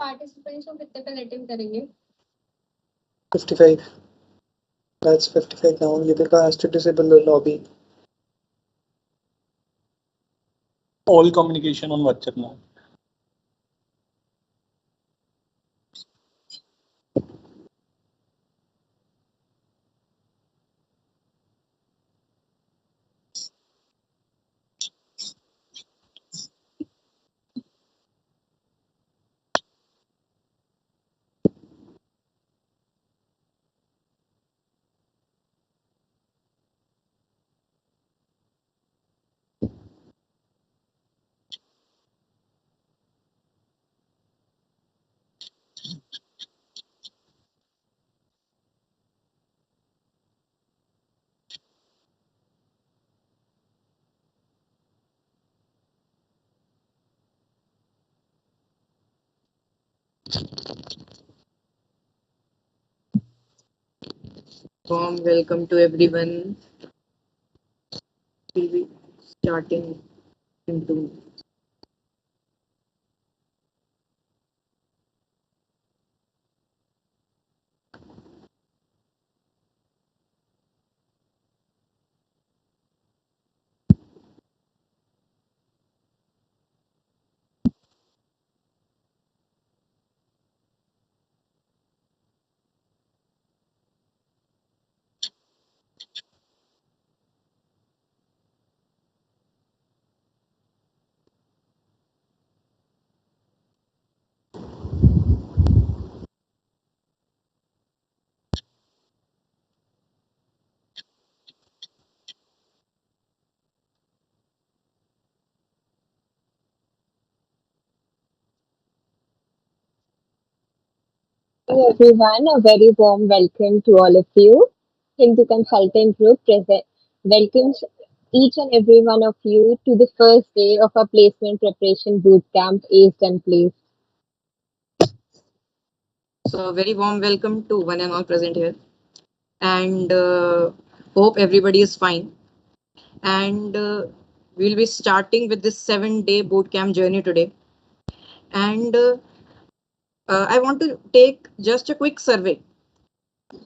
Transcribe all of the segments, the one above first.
Participants को कितने पे लेटिंग करेंगे? 55. That's 55 now. Yupika has to disable the lobby. All communication on WhatsApp now. Warm welcome to everyone. We'll be starting into Hello everyone, a very warm welcome to all of you. Hindu Consulting Group present welcomes each and every one of you to the first day of our placement preparation bootcamp Aged and Placed. so a very warm welcome to one and all present here, and hope everybody is fine. And we'll be starting with this 7-day bootcamp journey today. And I want to take just a quick survey.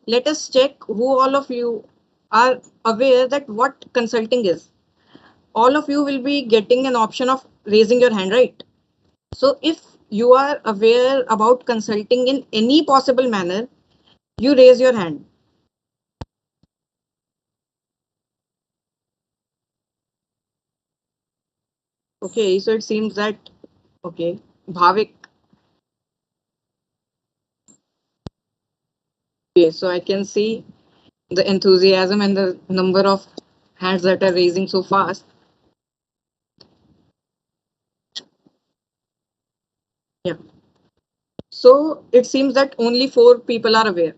Let us check who all of you are aware that what consulting is. All of you will be getting an option of raising your hand, right? So if you are aware about consulting in any possible manner, you raise your hand. Okay, so it seems that, okay, Bhavik. Okay, so I can see the enthusiasm and the number of hands that are raising so fast. Yeah. So it seems that only 4 people are aware.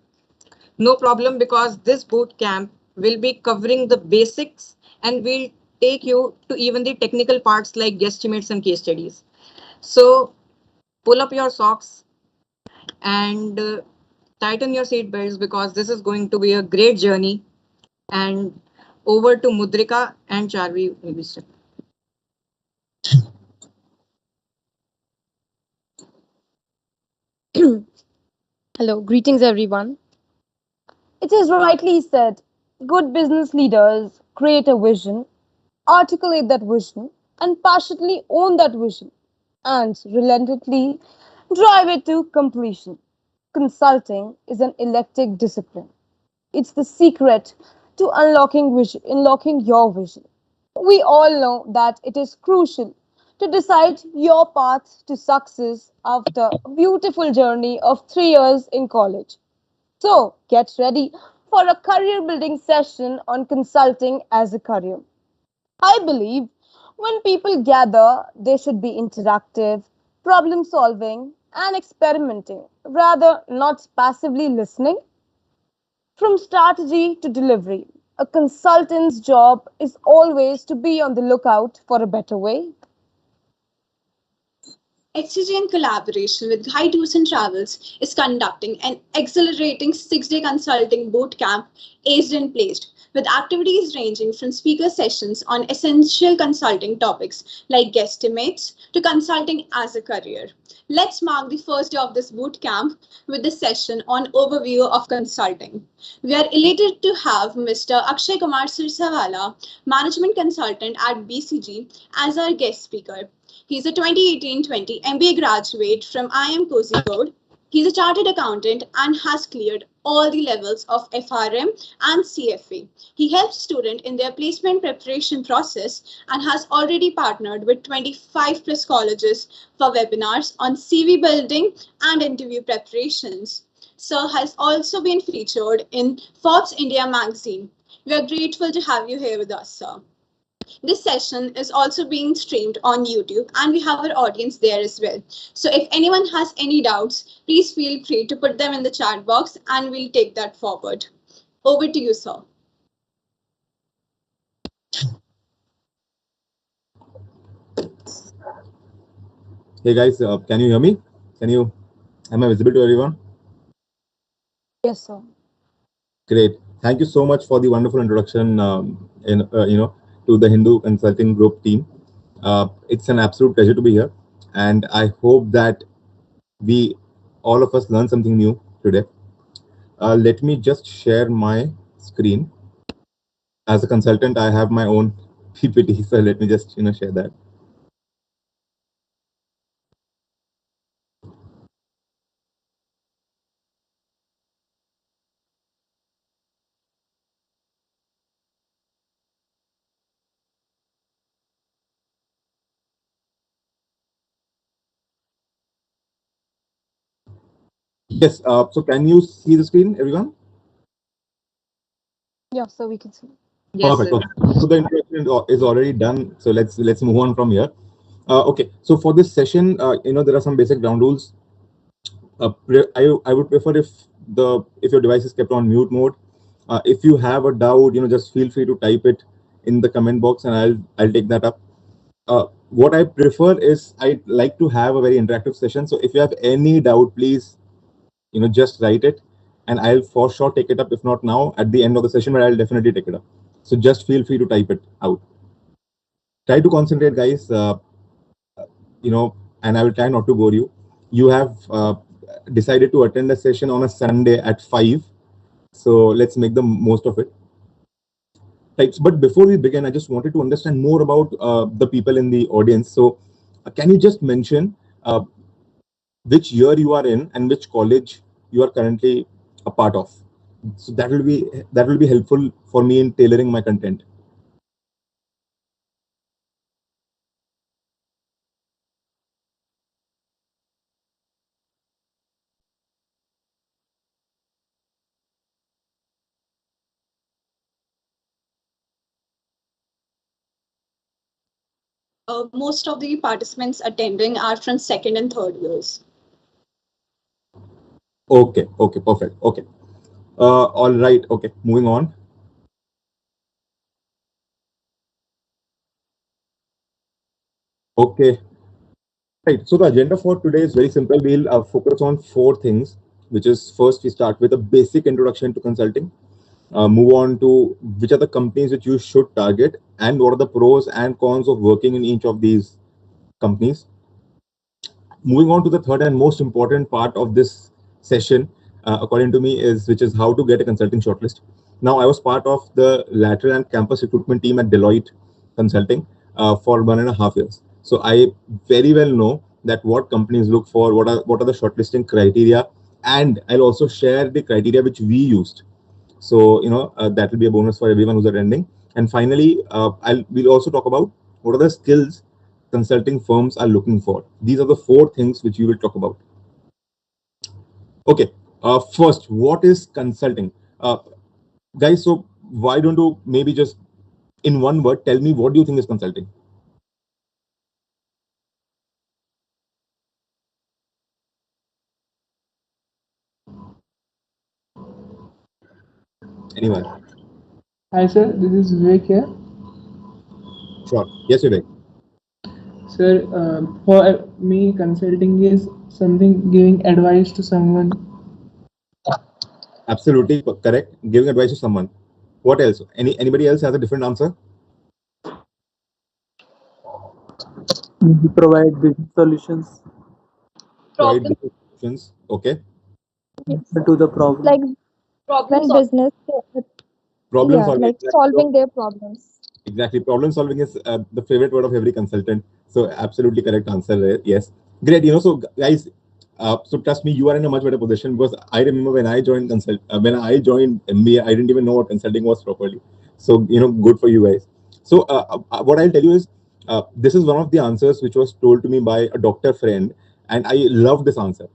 No problem, because this boot camp will be covering the basics and will take you to even the technical parts like guesstimates and case studies. So pull up your socks and tighten your seat belts, because this is going to be a great journey. And over to Mudrika and Charvi will be starting. Hello, greetings everyone. It is rightly said, good business leaders create a vision, articulate that vision, and passionately own that vision, and relentlessly drive it to completion. Consulting is an electric discipline. It's the secret to unlocking your vision. We all know that it is crucial to decide your path to success after a beautiful journey of 3 years in college. So, get ready for a career building session on consulting as a career. I believe when people gather, they should be interactive, problem solving, and experimenting, rather not passively listening. From strategy to delivery, a consultant's job is always to be on the lookout for a better way. HCG, in collaboration with Guide Tours and Travels, is conducting an accelerating 6-day consulting boot camp, Aged and Placed. with activities ranging from speaker sessions on essential consulting topics like guesstimates to consulting as a career. Let's mark the first day of this boot camp with the session on overview of consulting. We are elated to have Mr. Akshay Kumar Sirsawala, management consultant at BCG, as our guest speaker. He's a 2018-20 MBA graduate from IIM Kozhikode. He's a chartered accountant and has cleared all the levels of FRM and CFA. He helps students in their placement preparation process and has already partnered with 25 plus colleges for webinars on CV building and interview preparations. Sir has also been featured in Forbes India magazine. We are grateful to have you here with us, sir. This session is also being streamed on YouTube and we have our audience there as well. So if anyone has any doubts, please feel free to put them in the chat box and we'll take that forward. Over to you, sir. Hey guys, can you hear me? Am I visible to everyone? Yes, sir. Great. Thank you so much for the wonderful introduction to the Hindu Consulting Group team. It's an absolute pleasure to be here, and I hope that all of us learn something new today. Let me just share my screen. As a consultant, I have my own PPT, so let me just share that. Yes. So can you see the screen, everyone? Yeah, so we can see. Yes, Perfect. sir. Okay. So the introduction is already done. So let's move on from here. Okay. So for this session, there are some basic ground rules. I would prefer if your device is kept on mute mode. If you have a doubt, just feel free to type it in the comment box, and I'll take that up. What I prefer is I like to have a very interactive session. So if you have any doubt, please just write it, and I'll for sure take it up. If not now, at the end of the session, but I'll definitely take it up. So just feel free to type it out. Try to concentrate, guys. And I will try not to bore you. You have decided to attend a session on a Sunday at 5. So let's make the most of it. Right. But before we begin, I just wanted to understand more about the people in the audience. So can you just mention which year you are in and which college you are currently a part of? So that will be helpful for me in tailoring my content. Most of the participants attending are from second and third years. Okay, perfect. Okay. All right. Okay, moving on. Okay. Right. So the agenda for today is very simple. We'll focus on 4 things, which is first we start with a basic introduction to consulting. Move on to which are the companies which you should target and what are the pros and cons of working in each of these companies. Moving on to the third and most important part of this session, according to me, which is how to get a consulting shortlist. Now, I was part of the lateral and campus recruitment team at Deloitte Consulting for 1.5 years. So I very well know that what companies look for, what are the shortlisting criteria, and I'll also share the criteria which we used. So that will be a bonus for everyone who's attending. And finally, we'll also talk about what are the skills consulting firms are looking for. These are the 4 things which we will talk about. Okay. First, what is consulting? Guys, so why don't you maybe just in one word tell me what do you think is consulting? Anyone? Hi sir, this is Vivek here. Sure. Yes, Vivek. Sir, for me, consulting is something giving advice to someone. Absolutely correct. Giving advice to someone. What else? Anybody else has a different answer? Provide business solutions Provide Problem. business solutions. Okay. to the problem. Like Problem when solving. business, Problem yeah, solving. like solving their problems. Exactly. Problem solving is the favorite word of every consultant. So absolutely correct answer there. Yes. Great. So guys, so trust me, you are in a much better position because I remember when I joined when I joined MBA, I didn't even know what consulting was properly. So good for you guys. So what I'll tell you is, this is one of the answers which was told to me by a doctor friend, and I love this answer.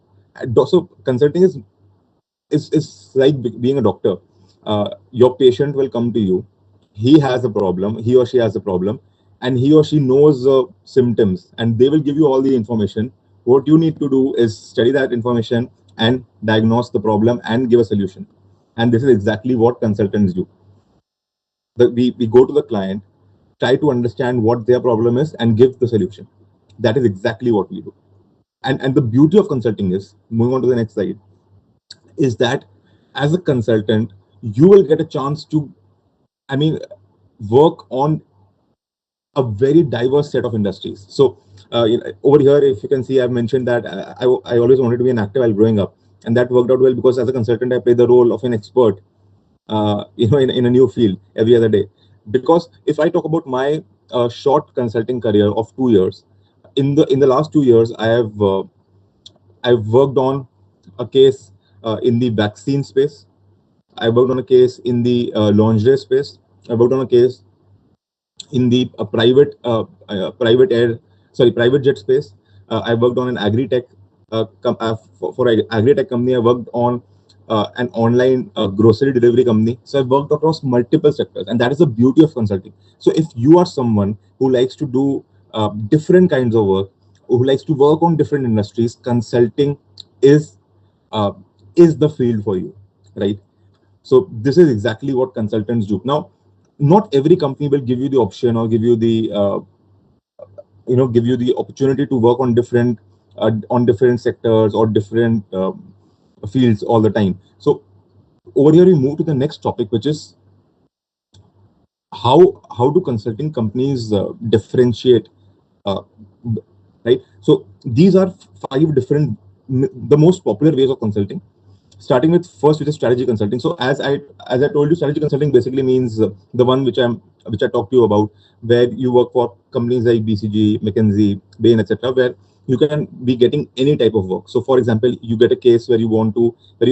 So consulting is like being a doctor. Your patient will come to you. He has a problem. He or she has a problem, and he or she knows symptoms, and they will give you all the information. What you need to do is study that information and diagnose the problem and give a solution. And this is exactly what consultants do. We go to the client, try to understand what their problem is, and give the solution. That is exactly what we do. And the beauty of consulting is, moving on to the next slide, is that as a consultant, you will get a chance to, I mean, work on a very diverse set of industries. So, over here, if you can see, I've mentioned that I always wanted to be an actor while growing up, and that worked out well because as a consultant, I play the role of an expert, in a new field every other day. Because if I talk about my short consulting career of 2 years, in the last 2 years, I've worked on a case in the vaccine space. I worked on a case in the lingerie space. I worked on a case in the private jet space. I worked on an agri-tech for an agri-tech company. I worked on an online grocery delivery company. So I worked across multiple sectors, and that is the beauty of consulting. So if you are someone who likes to do different kinds of work, who likes to work on different industries, consulting is uh, is the field for you, right? So this is exactly what consultants do. Now, not every company will give you the option or give you the opportunity to work on different sectors or different fields all the time. So over here we move to the next topic, which is how do consulting companies differentiate, uh, right? So these are five different, the most popular ways of consulting, starting with first, which is strategy consulting. So as I told you, strategy consulting basically means the one which I talked to you about, where you work for companies like BCG, McKinsey, Bain, etc., where you can be getting any type of work. So for example, you get a case where you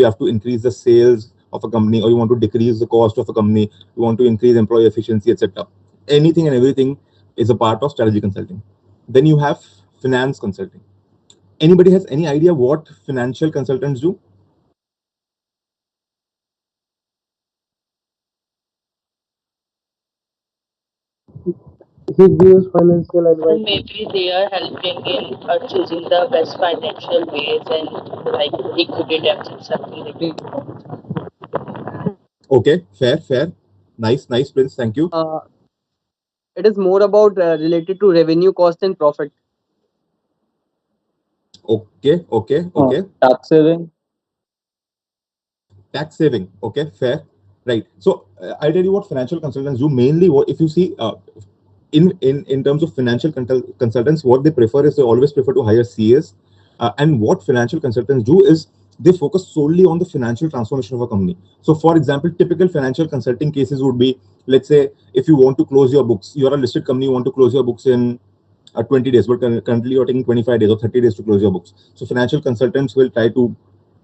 have to increase the sales of a company, or you want to decrease the cost of a company, you want to increase employee efficiency, etc. Anything and everything is a part of strategy consulting. Then you have finance consulting. Anybody has any idea what financial consultants do? He gives financial advice. Maybe they are helping in choosing the best financial ways and like equity debts and something like that. Okay, fair. Nice, Prince. Thank you. It is more about related to revenue, cost, and profit. Okay. Tax saving. Tax saving. Okay, fair. Right. So I'll tell you what financial consultants do. Mainly, what if you see, in terms of financial consultants, what they prefer is they always prefer to hire CAs. And what financial consultants do is they focus solely on the financial transformation of a company. So, for example, typical financial consulting cases would be, let's say, if you want to close your books, you're a listed company, you want to close your books in 20 days, but currently you're taking 25 days or 30 days to close your books. So financial consultants will try to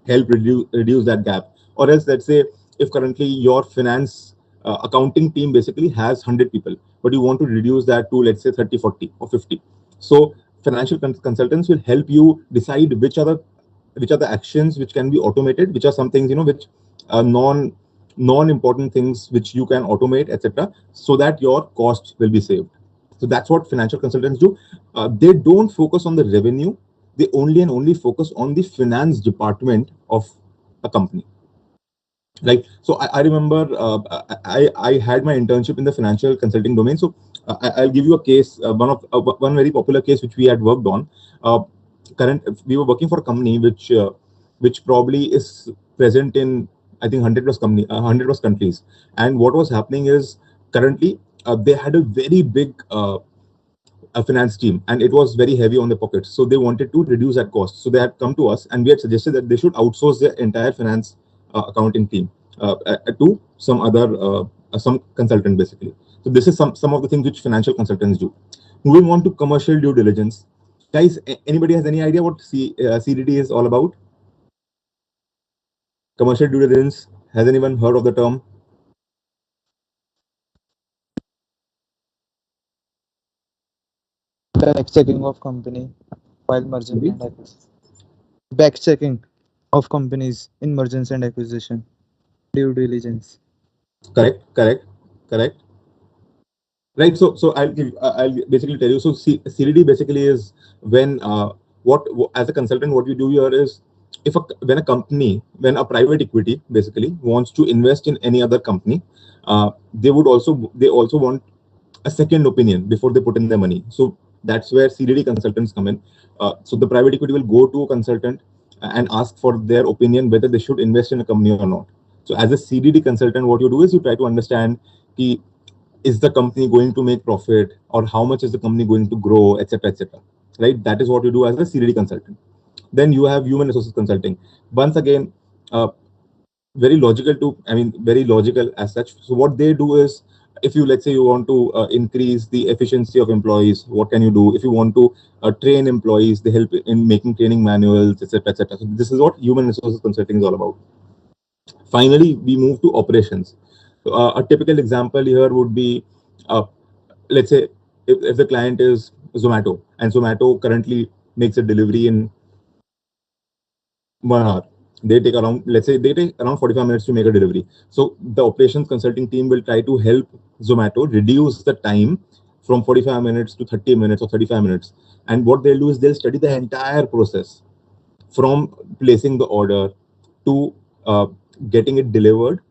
help reduce that gap. Or else, let's say, if currently your finance accounting team basically has 100 people, but you want to reduce that to, let's say, 30, 40 or 50. So financial consultants will help you decide which are the actions which can be automated, which are some things, which are non-important things which you can automate, etc., so that your costs will be saved. So that's what financial consultants do. They don't focus on the revenue. They only focus on the finance department of a company. Right. So I remember I had my internship in the financial consulting domain. So I'll give you a case, one very popular case which we had worked on. We were working for a company which probably is present in I think 100 plus 100 plus countries. And what was happening is currently they had a very big a finance team, and it was very heavy on the pockets. So they wanted to reduce that cost. So they had come to us, and we had suggested that they should outsource their entire finance accounting team to some other some consultant basically. So this is some of the things which financial consultants do. Moving on to commercial due diligence, guys. Anybody has any idea what CDD is all about? Commercial due diligence. Has anyone heard of the term? Back checking of company while merging and acquisition. Back checking of companies in mergers and acquisition. Due diligence. Correct, correct, correct. Right. So I'll basically tell you. So CDD basically is when what as a consultant, what you do here is if when a private equity basically wants to invest in any other company, they also want a second opinion before they put in their money. So that's where CDD consultants come in. So the private equity will go to a consultant and ask for their opinion whether they should invest in a company or not. So as a CDD consultant, what you do is you try to understand the is the company going to make profit, or how much is the company going to grow, etc., etc. Right? That is what you do as a CDD consultant. Then you have human resources consulting. Once again, very logical very logical as such. So what they do is, if you, let's say you want to increase the efficiency of employees, what can you do? If you want to train employees, they help in making training manuals, etc., etc. So this is what human resources consulting is all about. Finally, we move to operations. So, a typical example here would be, let's say, if the client is Zomato, and Zomato currently makes a delivery in 1 hour. Let's say they take around 45 minutes to make a delivery. So the operations consulting team will try to help Zomato reduce the time from 45 minutes to 30 minutes or 35 minutes. And what they'll do is they'll study the entire process from placing the order to getting it delivered,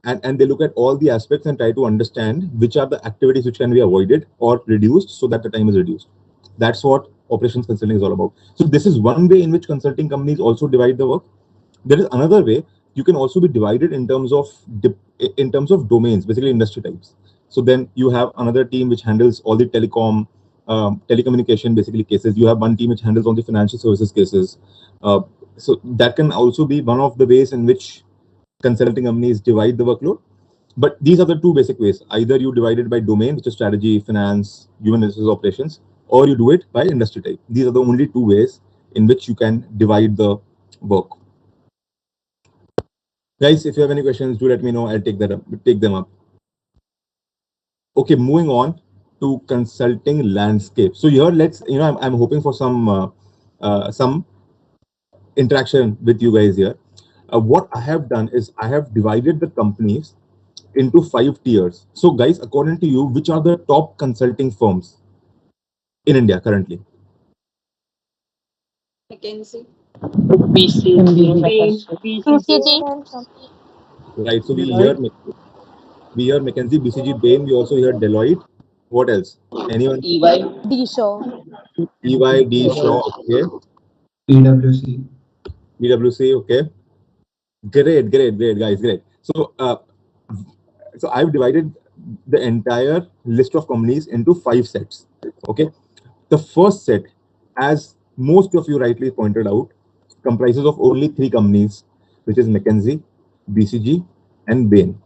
and they look at all the aspects and try to understand which are the activities which can be avoided or reduced so that the time is reduced. That's what operations consulting is all about. So this is one way in which consulting companies also divide the work. There is another way. You can also be divided in terms of domains, basically industry types. So then you have another team which handles all the telecommunication basically cases. You have one team which handles all the financial services cases. So that can also be one of the ways in which consulting companies divide the workload. But these are the two basic ways. Either you divide it by domain, which is strategy, finance, human resources operations, or you do it by industry type. These are the only two ways in which you can divide the work. Guys, if you have any questions, do let me know. I'll take them up. Okay, moving on to consulting landscape. So here, I'm hoping for some interaction with you guys here. What I have done is I have divided the companies into 5 tiers. So guys, according to you, which are the top consulting firms in India currently? McKinsey. BCG. Right. So we hear McKinsey, BCG, Bain. We also hear Deloitte. What else? Anyone? D Shaw. EY, D Shaw. Okay. PwC. PwC. Okay. Great, guys. Great. So I've divided the entire list of companies into 5 sets. Okay. The first set, as most of you rightly pointed out, comprises of only 3 companies, which is McKinsey, BCG, and Bain.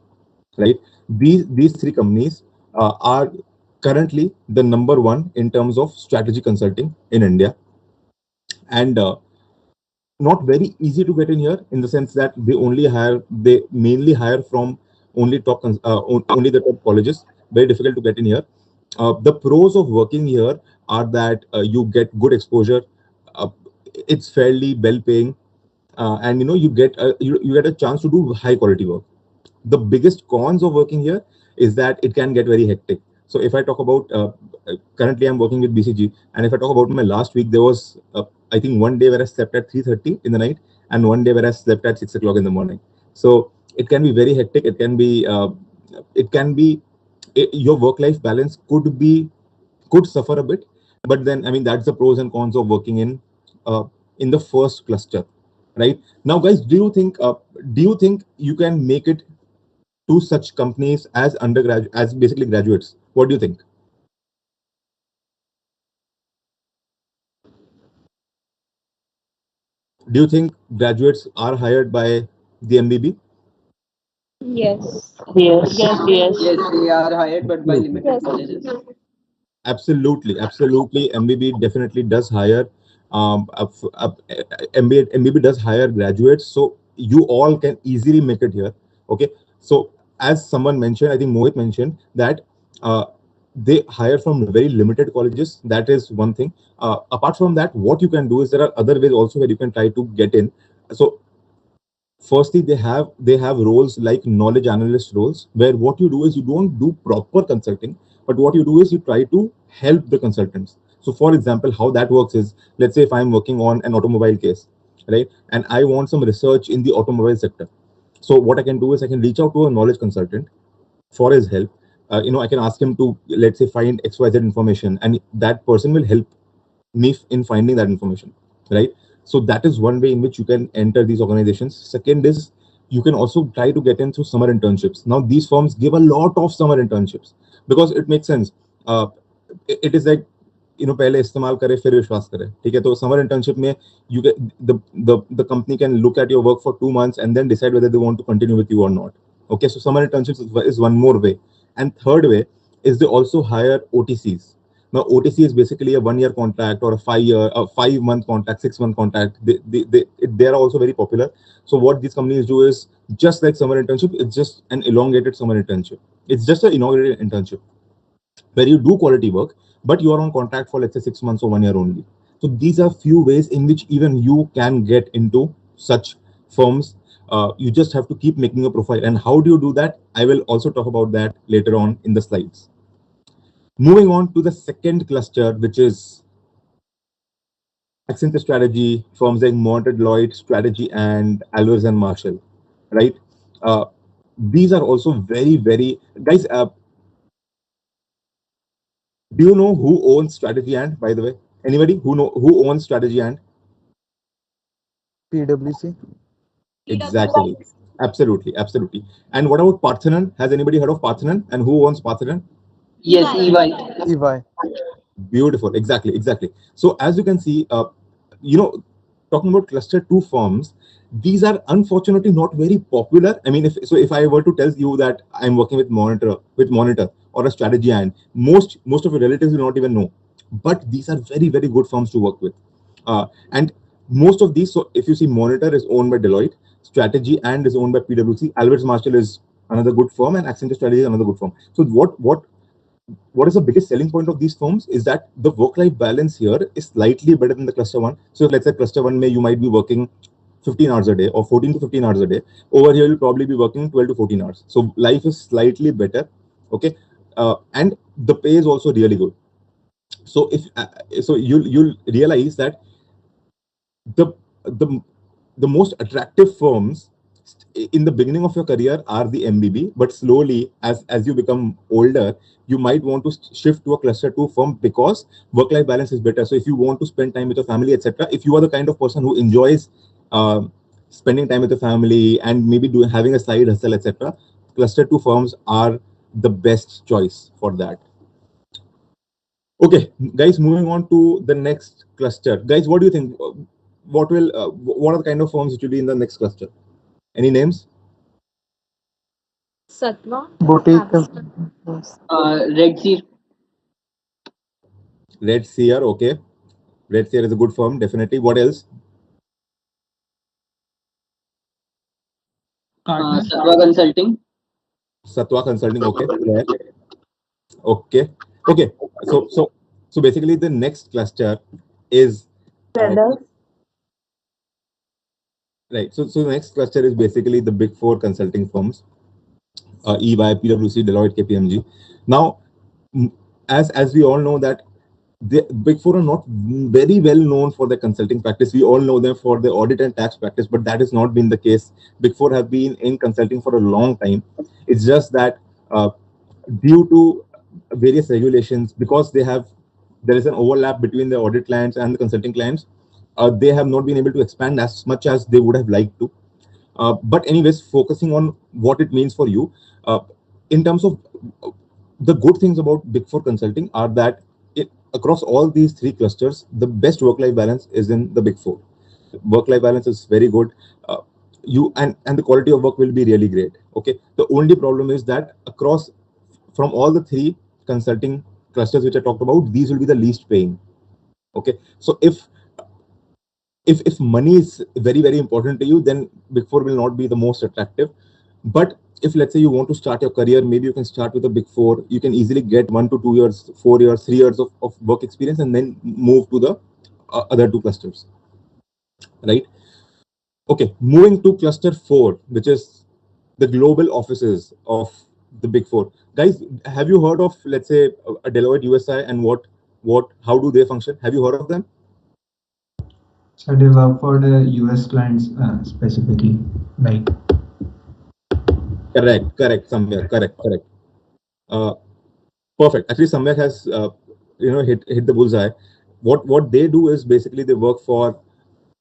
Right? These 3 companies are currently the number 1 in terms of strategy consulting in India, and not very easy to get in here, in the sense that they mainly hire from only the top colleges. Very difficult to get in here. The pros of working here are that you get good exposure. Uh, it's fairly well paying, and you get a chance to do high quality work. The biggest cons of working here is that it can get very hectic. So if I talk about currently I'm working with BCG, and if I talk about my last week, there was I think one day where I slept at 3:30 in the night, and one day where I slept at 6 o'clock in the morning. So it can be very hectic. It can be your work-life balance could suffer a bit. But then, I mean, that's the pros and cons of working in the first cluster. right? Now, guys, do you think you can make it to such companies as undergraduate, as basically graduates? What do you think? Do you think graduates are hired by the MBB? Yes. Yes, yes. Yes, they are hired, but by Absolutely. limited Yes. colleges. Absolutely, absolutely. MBB definitely does hire. MBB does hire graduates, so you all can easily make it here. Okay, so as someone mentioned, I think Mohit mentioned that uh, they hire from very limited colleges. That is one thing. Apart from that, what you can do is there are other ways also where you can try to get in. So firstly, they have roles like knowledge analyst roles, where what you do is you don't do proper consulting, but what you do is you try to help the consultants. So for example, how that works is, let's say if I'm working on an automobile case, right, and I want some research in the automobile sector. So what I can do is I can reach out to a knowledge consultant for his help. I can ask him to, let's say, find XYZ information, and that person will help me in finding that information, right? So that is one way in which you can enter these organizations. Second is, you can also try to get in through summer internships. Now these firms give a lot of summer internships because it makes sense. It is like, पहले इस्तेमाल करे फिर विश्वास करे, ठीक है? तो summer internship में you get the company can look at your work for 2 months and then decide whether they want to continue with you or not. Okay, so summer internships is one more way. And third way is they also hire OTCs. Now, OTC is basically a 1 year contract or a 5 year, a 5 month contract, 6 month contract. They are also very popular. So what these companies do is just like summer internship, it's just an elongated summer internship. It's just an inaugurated internship where you do quality work, but you are on contract for, let's say, 6 months or 1 year only. So these are few ways in which even you can get into such firms. You just have to keep making a profile. And how do you do that? I will also talk about that later on in the slides. Moving on to the second cluster, which is Accenture Strategy, firms like Monitor, Deloitte, Strategy, and Alvarez and Marshall, right? Uh, these are also very, very guys. Do you know who owns Strategy and, by the way, anybody who owns Strategy and? PwC. Exactly, absolutely, absolutely. And what about Parthenon? Has anybody heard of Parthenon? And who owns Parthenon? Yes, EY. EY. Beautiful, exactly, exactly. So as you can see, you know, talking about cluster two firms, these are unfortunately not very popular. I mean, if I were to tell you that I'm working with Monitor or a Strategy, and most of your relatives will not even know. But these are very, very good firms to work with. And most of these, so if you see, Monitor is owned by Deloitte, Strategy and is owned by PwC, Alvarez Marshall is another good firm, and Accenture Strategy is another good firm. So what is the biggest selling point of these firms is that the work-life balance here is slightly better than the cluster one. So let's say cluster one, may you might be working 15 hours a day or 14 to 15 hours a day. Over here, you'll probably be working 12 to 14 hours. So life is slightly better. Okay. And the pay is also really good. So you'll realize that the the the most attractive firms in the beginning of your career are the MBB, but slowly as you become older, you might want to shift to a cluster two firm because work-life balance is better. So if you want to spend time with your family, etc., if you are the kind of person who enjoys uh, spending time with the family and maybe having a side hustle, etc., cluster two firms are the best choice for that. Okay, guys, moving on to the next cluster. Guys, what do you think? What are the kind of firms which will be in the next cluster? Any names? Satva. Boutique. Red Sea. Red Seer, okay. Red Seer is a good firm, definitely. What else? Satva Consulting. Satwa Consulting, okay. Yeah. Okay. Okay. So basically the next cluster is Brothers. right. So the next cluster is basically the big four consulting firms, EY, PwC, Deloitte, KPMG. Now, mm, as we all know that the big four are not very well known for their consulting practice. We all know them for their audit and tax practice, but that has not been the case. Big four have been in consulting for a long time. It's just that uh, due to various regulations, because there is an overlap between the audit clients and the consulting clients, they have not been able to expand as much as they would have liked to. But anyways, focusing on what it means for you, in terms of the good things about Big Four consulting are that across all these three clusters, the best work-life balance is in the Big Four. Work-life balance is very good. Uh, and the quality of work will be really great. Okay. The only problem is that across from all the three consulting clusters which I talked about, these will be the least paying. Okay. So if money is very important to you, then Big Four will not be the most attractive. But if let's say you want to start your career, maybe you can start with a Big Four. You can easily get 1 to 2 years, 4 years, 3 years of work experience, and then move to the other two clusters, right? Okay, moving to cluster 4, which is the global offices of the Big Four. Guys, have you heard of, let's say, a Deloitte, USi, and how do they function? Have you heard of them? So they work for the US clients specifically, like. Correct, Samyak, correct. Uh, Perfect. Actually, Samyak has hit the bullseye. What they do is basically they work for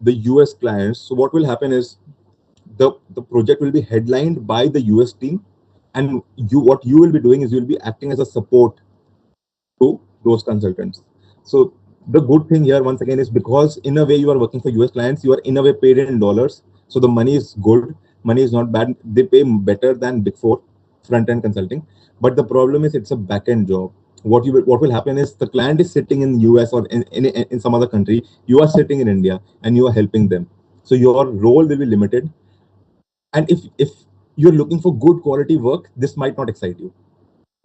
the US clients. So what will happen is the project will be headlined by the US team, and what you will be doing is you'll be acting as a support to those consultants. So the good thing here once again is because in a way you are working for US clients, you are in a way paid in dollars. So the money is good, money is not bad. They pay better than Big Four front end consulting. But the problem is it's a back end job. What will happen is the client is sitting in US or in some other country. You are sitting in India and you are helping them. So your role will be limited. And if you're looking for good quality work, this might not excite you.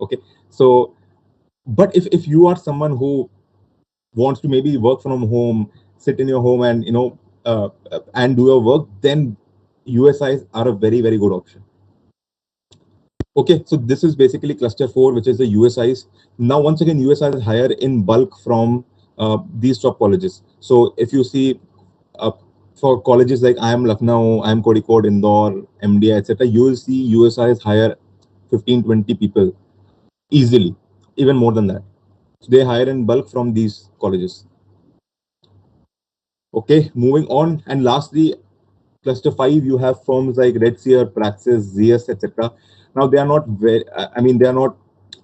Okay. So but if you are someone who wants to maybe work from home, sit in your home and and do your work, then USIs are a very good option. Okay, so this is basically cluster 4, which is the USIs. Now, once again, USIs hire in bulk from these top colleges. So if you see uh, for colleges like IIM Lucknow, IIM Kozhikode, Indore, MDI, etc., you will see USIs hire 15-20 people easily, even more than that. So they hire in bulk from these colleges. Okay, moving on. And lastly, cluster 5, you have firms like Redseer, Praxis, ZS, etc. Now they are not they are not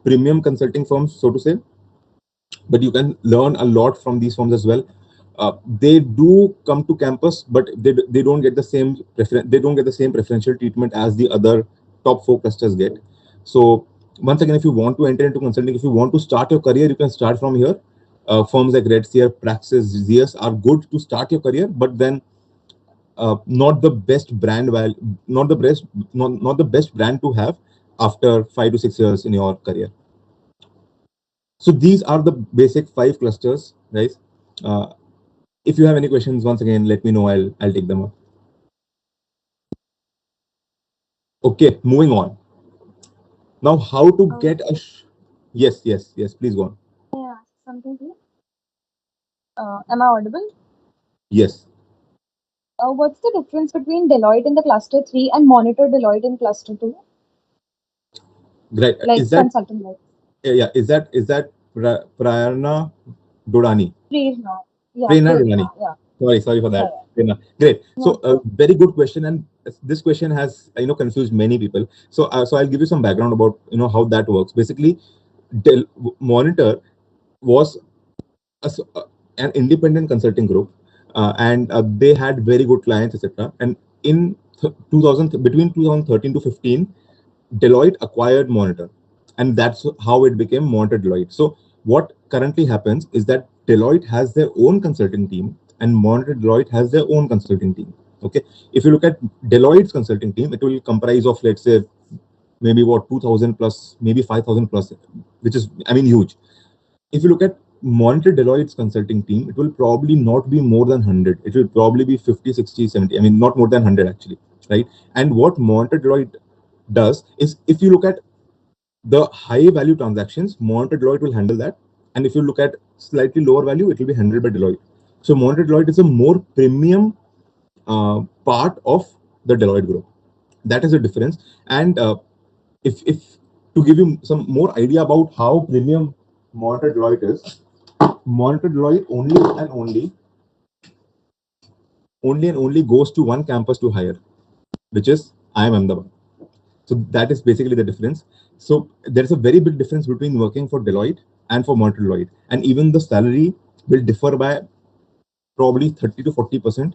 premium consulting firms, so to say, but you can learn a lot from these firms as well. They do come to campus, but they don't get the same preferential treatment as the other top 4 clusters get. So once again, if you want to enter into consulting, if you want to start your career, you can start from here. Firms like Redseer, Praxis, ZS are good to start your career, but then not the best brand value, not the best brand to have after 5 to 6 years in your career. So these are the basic 5 clusters, guys. If you have any questions, once again, let me know. I'll take them up. Okay, moving on. Now, how to get a yes, please go on. Yeah, something here. Am I audible? Yes. What's the difference between Deloitte in the cluster 3 and Monitor Deloitte in cluster 2? Great. Like Is that consulting like is that Prerna Dodani? Prerna. Yeah, Prerna Prerna. Dodani. Yeah. Sorry for that. Yeah. Prerna. Great. So Yeah. very good question, and this question has confused many people. So I'll give you some background about how that works. Basically, Monitor was an independent consulting group, and they had very good clients, etc. And in 2000, between 2013 to 15, Deloitte acquired Monitor, and that's how it became Monitor Deloitte. So what currently happens is that Deloitte has their own consulting team, and Monitor Deloitte has their own consulting team. Okay, if you look at Deloitte's consulting team, it will comprise of, let's say, maybe 2,000 plus, maybe 5,000 plus, which is huge. If you look at Monitor Deloitte's consulting team, it will probably not be more than 100. It will probably be 50, 60, 70. Not more than 100 actually, right? And what Monitor Deloitte does is, if you look at the high value transactions, Monitor Deloitte will handle that. And if you look at slightly lower value, it will be handled by Deloitte. So Monitor Deloitte is a more premium part of the Deloitte group. That is the difference. And if to give you some more idea about how premium Monitor Deloitte is, Monitor Deloitte only and only only and only goes to one campus to hire, which is IIM Ahmedabad. So that is basically the difference. So there is a very big difference between working for Deloitte and for Deloitte, and even the salary will differ by probably 30 to 40%,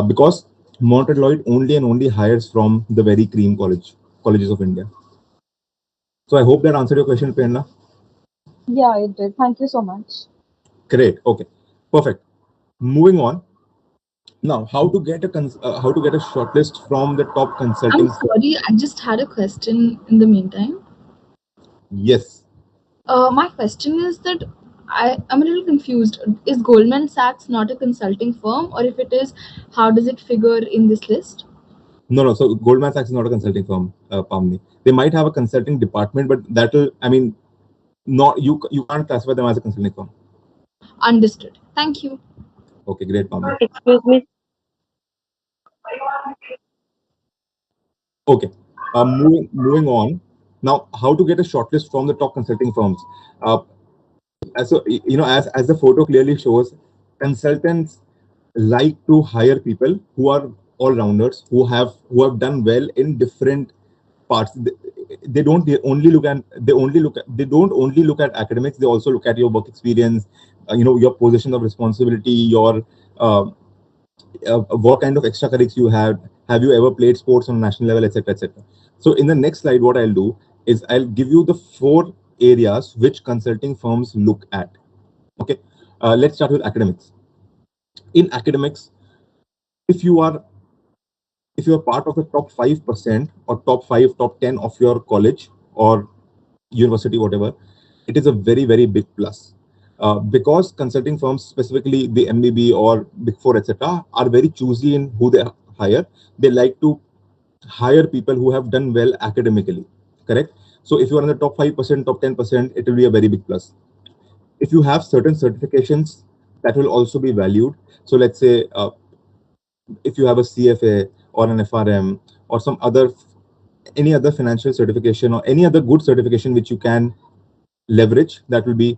because Deloitte only and only hires from the very cream colleges of India. So I hope that answered your question, Prerna. Yeah, it did. Thank you so much. Great. Okay. Perfect. Moving on. Now, how to get a shortlist from the top I'm consulting? sorry, I just had a question in the meantime. Yes. My question is that I'm a little confused. Is Goldman Sachs not a consulting firm, or if it is, how does it figure in this list? No, no. So Goldman Sachs is not a consulting firm, Pamni. They might have a consulting department, but that'll, I mean, not you can't classify them as a consulting firm. Understood. Thank you. Okay, great, Pamni. Excuse me. Okay. Moving on. Now, how to get a shortlist from the top consulting firms? So as the photo clearly shows, consultants like to hire people who are all rounders, who have done well in different parts. They don't only look at they don't only look at academics. They also look at your work experience, your position of responsibility, your uh, what kind of extracurriculars you have you ever played sports on national level, etc., etc. So in the next slide, what I'll do is I'll give you the 4 areas which consulting firms look at. Okay. Let's start with academics. In academics, if you are part of the top 5% or top 5, top 10 of your college or university, whatever, it is a very, very big plus. Because consulting firms, specifically the MBB or Big Four, etc., are very choosy in who they hire. They like to hire people who have done well academically. Correct. So if you are in the top 5%, top 10%, it will be a very big plus. If you have certain certifications, that will also be valued. So let's say if you have a CFA or an FRM or any other financial certification or any other good certification which you can leverage, that will be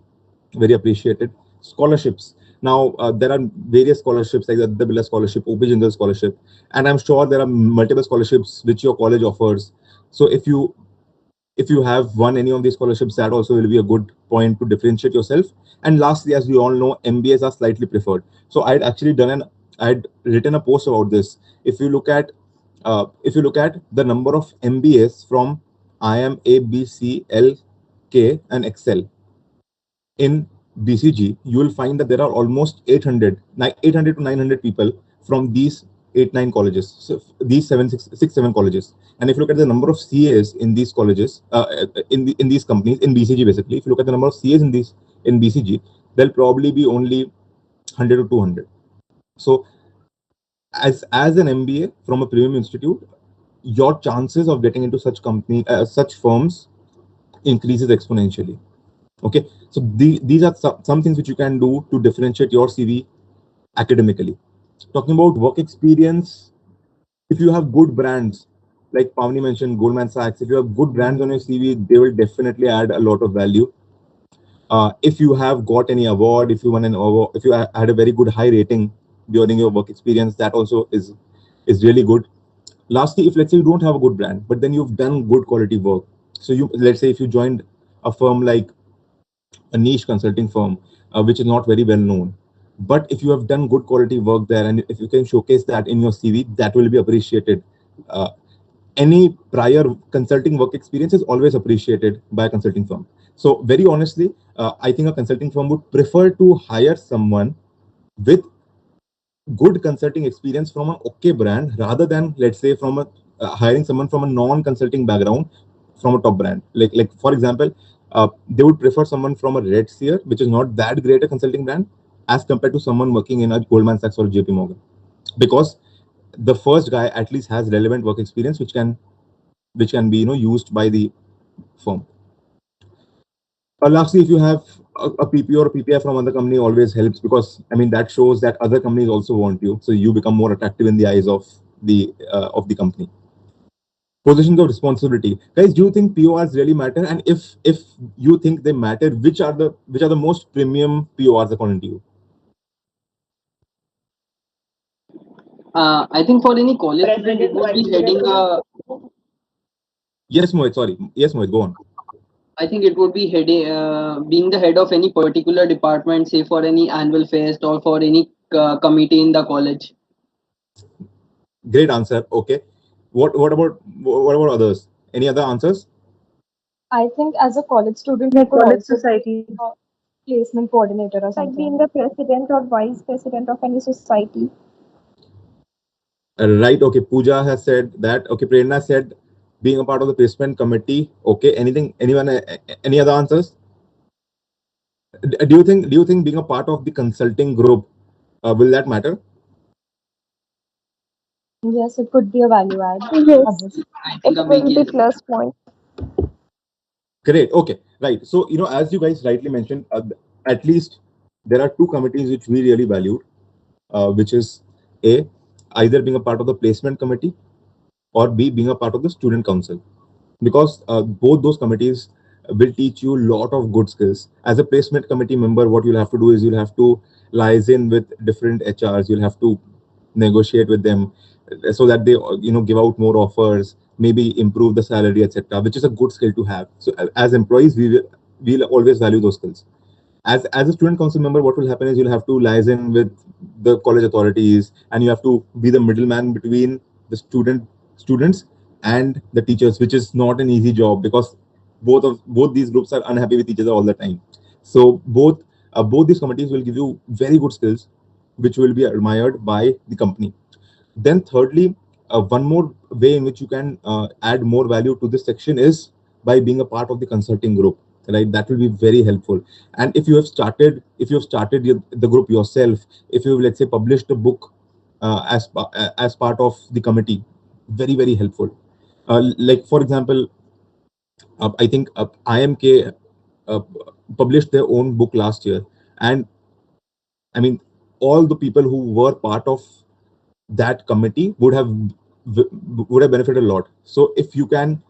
very appreciated. Scholarships. Now, there are various scholarships like the Birla Scholarship, OP Jindal Scholarship, and I'm sure there are multiple scholarships which your college offers. So if you have won any of these scholarships, that also will be a good point to differentiate yourself. And lastly, as we all know, MBAs are slightly preferred. So I'd written a post about this. If you look at the number of MBAs from IIM, A, B, C, L, K, and Excel in BCG, you will find that there are almost 800 to 900 people from these 8-9 colleges. So these 7 colleges. And if you look at the number of CAs in these colleges, in these companies, in BCG basically, if you look at the number of CAs in BCG, there'll probably be only 100 to 200. So as an MBA from a premium institute, your chances of getting into such firms increases exponentially. Okay, so these are some things which you can do to differentiate your CV academically. Talking about work experience, if you have good brands, like Pavni mentioned, Goldman Sachs, if you have good brands on your CV, they will definitely add a lot of value. If you have got any award, if you won an award, if you had a very good high rating during your work experience, that also is really good. Lastly, if let's say you don't have a good brand, but then you've done good quality work. So let's say if you joined a firm like a niche consulting firm, which is not very well known, but if you have done good quality work there, and if you can showcase that in your CV, that will be appreciated. Uh, any prior consulting work experience is always appreciated by a consulting firm. So very honestly, I think a consulting firm would prefer to hire someone with good consulting experience from an okay brand rather than, let's say, from hiring someone from a non-consulting background from a top brand. Like for example, they would prefer someone from a Red Seer, which is not that great a consulting brand, as compared to someone working in a Goldman Sachs or JP Morgan, because the first guy at least has relevant work experience which can be used by the firm. Lastly, if you have a PP or a PPI from other company, always helps, because I mean that shows that other companies also want you, so you become more attractive in the eyes of the company. Positions of responsibility, guys. Do you think PORs really matter? And if you think they matter, which are the most premium PORs according to you? I think for any college student, it would be heading a. Yes, Mohit. Sorry. Yes, Mohit. Go on. I think it would be heading, being the head of any particular department, say for any annual fest or for any committee in the college. Great answer. Okay. What about others? Any other answers? I think as a college student, you could also be a placement coordinator or Like being something. the president or vice president of any society. Right. Okay. Pooja has said that. Okay. Prerna said being a part of the placement committee. Okay. Anything? Anyone? Any other answers? Do you think being a part of the consulting group will that matter? Yes, it could be a value add, Yes, obviously. I think it a big will be yes. plus point. Great. Okay. Right. So as you guys rightly mentioned, at least there are two committees which we really valued, which is A, either being a part of the placement committee, or B, being a part of the student council, because both those committees will teach you a lot of good skills. As a placement committee member, what you'll have to do is you'll have to liaise in with different HRs. You'll have to negotiate with them so that they give out more offers, maybe improve the salary, etc., which is a good skill to have. So as employees, we'll always value those skills. As a student council member, what will happen is you'll have to liaise in with the college authorities, and you have to be the middleman between the students and the teachers, which is not an easy job, because both these groups are unhappy with each other all the time. So both these committees will give you very good skills, which will be admired by the company. Then thirdly, one more way in which you can add more value to this section is by being a part of the consulting group, right? That will be very helpful. And if you have started the group yourself, if you have, let's say, published a book as part of the committee, very very helpful. Like for example, I think IMK uh, published their own book last year, and I mean, all the people who were part of that committee would have benefited a lot. So if you can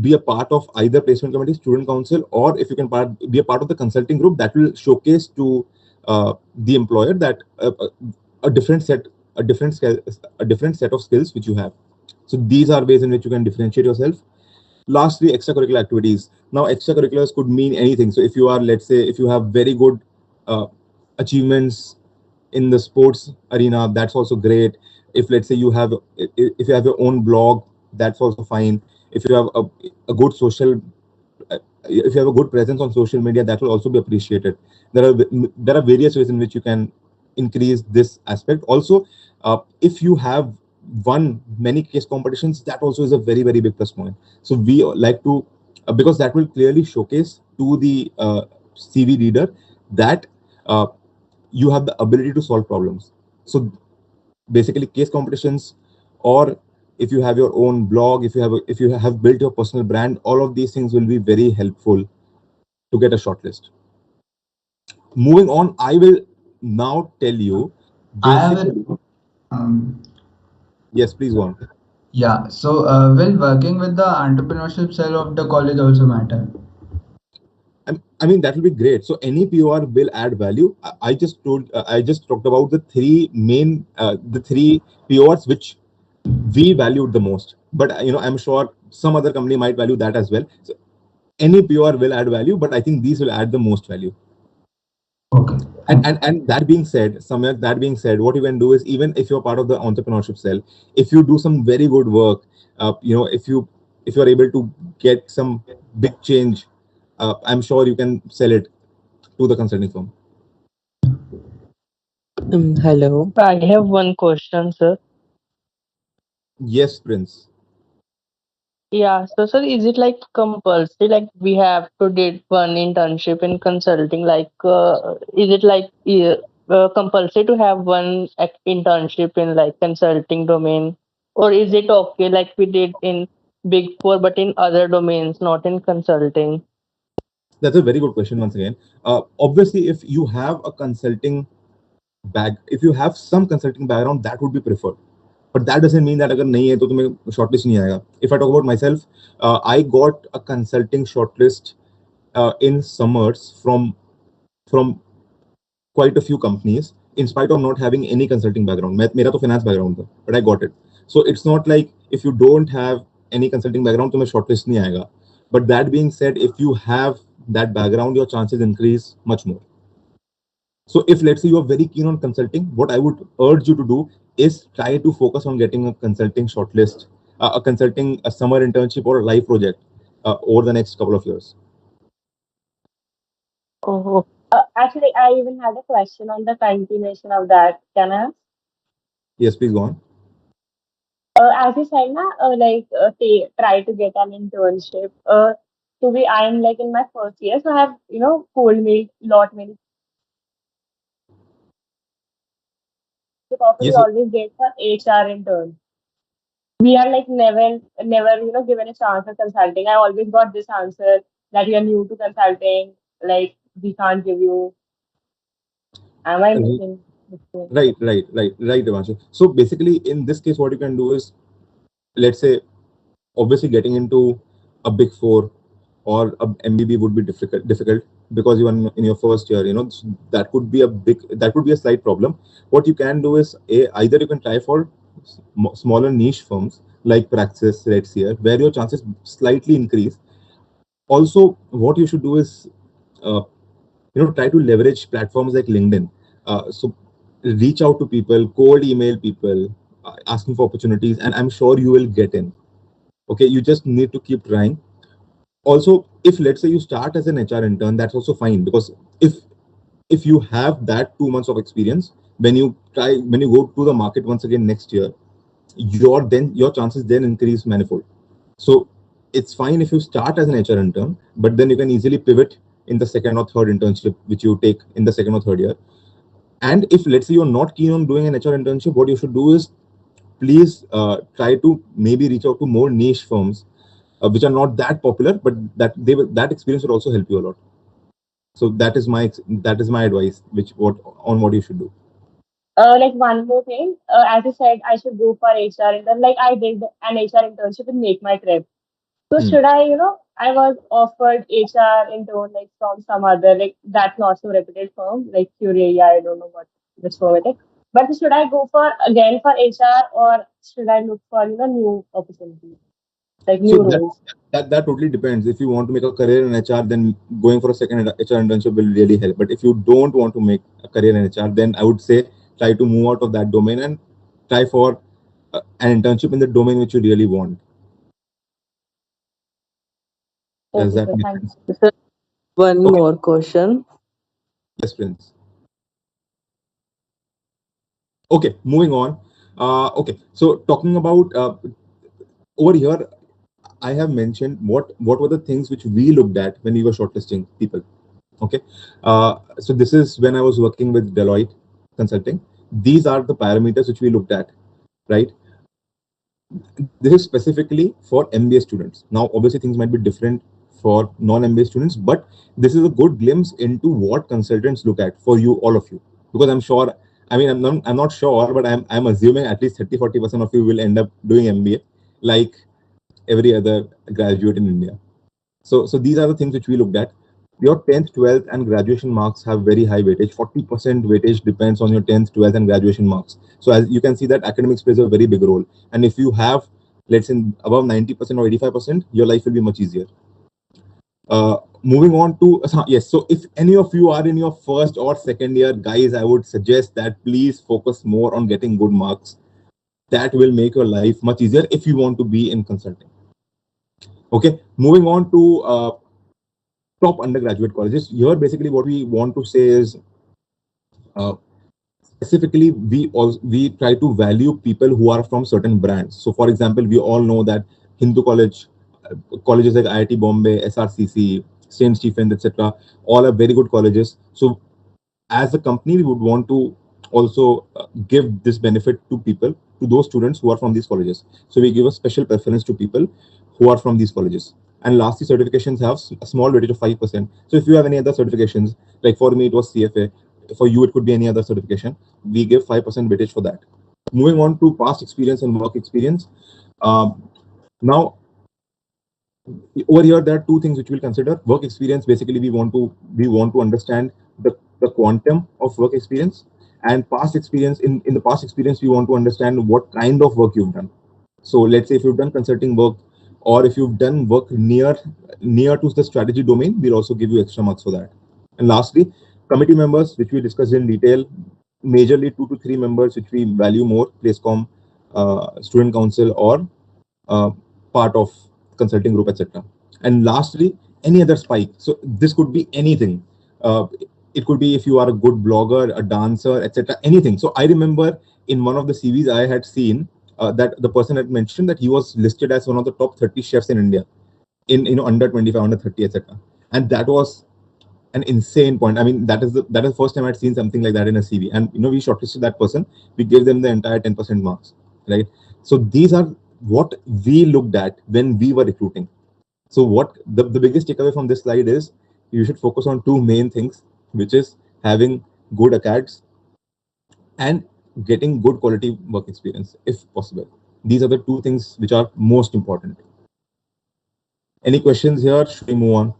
be a part of either placement committee, student council, or if you can be a part of the consulting group, that will showcase to the employer that a different set a different skill a different set of skills which you have. So these are ways in which you can differentiate yourself. Lastly, extracurricular activities. Now extracurriculars could mean anything. So if you are, let's say, if you have very good uh, achievements in the sports arena, that's also great. If, let's say, if you have your own blog, that's also fine. If you have a good social if you have a good presence on social media, that will also be appreciated. There are various ways in which you can increase this aspect. Also, if you have won many case competitions, that also is a very very big plus point. So we like to, because that will clearly showcase to the CV reader that uh, you have the ability to solve problems. So basically, case competitions, or if you have your own blog, if you have built your personal brand, all of these things will be very helpful to get a shortlist. Moving on, I will now tell you I have basic. a Yes, please go on. yeah. So will working with the entrepreneurship cell of the college also matter? I mean, that will be great. So any POR will add value. I just talked about the three PORs which we valued the most. But I'm sure some other company might value that as well. So any POR will add value, but I think these will add the most value. Okay. And that being said, Samyak, that being said, what you can do is, even if you're part of the entrepreneurship cell, if you do some very good work, if you're able to get some big change, I'm sure you can sell it to the consulting firm. Hello. I have one question, sir. Yes, Prince. Yeah, so sir, is it like compulsory? Like we have to did one internship in consulting? Like, is it like compulsory to have one internship in like consulting domain, or is it okay like we did in Big Four, but in other domains, not in consulting? That's a very good question once again. Obviously, if you have a consulting if you have some consulting background, that would be preferred. But that doesn't mean that अगर नहीं है तो तुम्हें shortlist नहीं आएगा. If I talk about myself, I got a consulting shortlist in summers from quite a few companies. in spite of not having any consulting background. मेरा तो finance background था, but I got it. So it's not like if you don't have any consulting background, तुम्हें shortlist नहीं आएगा. But that being said, if you have that background, your chances increase much more. So if let's say you are very keen on consulting, what I would urge you to do is try to focus on getting a consulting shortlist, a summer internship or a live project over the next couple of years. Oh, actually, I even had a question on the continuation of that. Can I ask? Yes, please go on. As you said, na, try to get an internship. I'm like in my first year, so I have, cold me lot many. The offer we Yes, always get for HR intern. We are like never, given a chance for consulting. I always got this answer that you are new to consulting, like we can't give you. Am I missing? right, Devanshu. So basically, in this case, what you can do is, let's say, obviously getting into a big four or a MBB would be difficult because you are in your first year. That could be a slight problem. What you can do is either you can try for smaller niche firms like Praxis, Red Seer, where your chances slightly increase. Also, what you should do is try to leverage platforms like LinkedIn. So reach out to people, cold email people, asking for opportunities, and I'm sure you will get in. Okay, you just need to keep trying. Also, if let's say you start as an HR intern, that's also fine, because if you have that 2 months of experience, when you go to the market once again next year, your chances then increase manifold. So it's fine if you start as an HR intern, but then you can easily pivot in the second or third internship which you take in the second or third year. And if let's say you're not keen on doing an HR internship, what you should do is please try to maybe reach out to more niche firms which are not that popular, but that experience will also help you a lot. So that is my advice, what you should do. Like one more thing, as you said, I should go for HR intern. Like I did an HR internship in Make My Trip. So should I, I was offered HR intern like from some other like that's not so reputed firm like Curia. I don't know what which firm it is. But should I go for again for HR or should I look for new opportunities like So new roles? that totally depends. If you want to make a career in HR, then going for a second HR internship will really help. But if you don't want to make a career in HR, then I would say try to move out of that domain and try for an internship in the domain which you really want. Does Okay, that so make thanks. sense? Sir, one Okay. more question. Yes, Prince. Okay, moving on. Okay, so talking about over here, I have mentioned what were the things which we looked at when we were shortlisting people. Okay, so this is when I was working with Deloitte Consulting. These are the parameters which we looked at, right? This is specifically for MBA students. Now, obviously, things might be different for non-MBA students, but this is a good glimpse into what consultants look at for you, all of you. Because I'm sure, I mean, I'm not sure, but I'm assuming at least 30-40% of you will end up doing MBA, like every other graduate in India. So these are the things which we looked at. Your 10th, 12th, and graduation marks have very high weightage. 40% weightage depends on your 10th, 12th, and graduation marks. So as you can see that academics plays a very big role. And if you have, let's say, above 90% or 85%, your life will be much easier. Moving on to, yes, so if any of you are in your first or second year, guys, I would suggest that please focus more on getting good marks. That will make your life much easier if you want to be in consulting. Okay, moving on to top undergraduate colleges. Here, basically, what we want to say is specifically we try to value people who are from certain brands. So, for example, we all know that Hindu College, colleges like IIT Bombay, SRCC, Saint Stephen's, etc., all are very good colleges. So, as a company, we would want to also give this benefit to people, to those students who are from these colleges. So we give a special preference to people who are from these colleges. And lastly, certifications have a small weightage of 5%. So if you have any other certifications, like for me, it was CFA. For you, it could be any other certification. We give 5% weightage for that. Moving on to past experience and work experience. Now, over here there are two things which we'll consider. Work experience, basically we want to understand the quantum of work experience, And past experience, in the past experience, we want to understand what kind of work you've done. So let's say if you've done consulting work, or if you've done work near to the strategy domain, we'll also give you extra marks for that. And lastly, committee members, which we discussed in detail, majorly 2 to 3 members, which we value more, placecom, student council, or part of consulting group, etc. And lastly, any other spike. So this could be anything. It could be if you are a good blogger, a dancer, etc. Anything. So I remember in one of the CVs I had seen that the person had mentioned that he was listed as one of the top 30 chefs in India, in under 25, under 30, etc. And that was an insane point. I mean, that is the first time I'd seen something like that in a CV. And we shortlisted that person. We gave them the entire 10% marks, right? So these are what we looked at when we were recruiting. So what the biggest takeaway from this slide is, you should focus on 2 main things, which is having good acads and getting good quality work experience, if possible. These are the 2 things which are most important. Any questions here? Should we move on?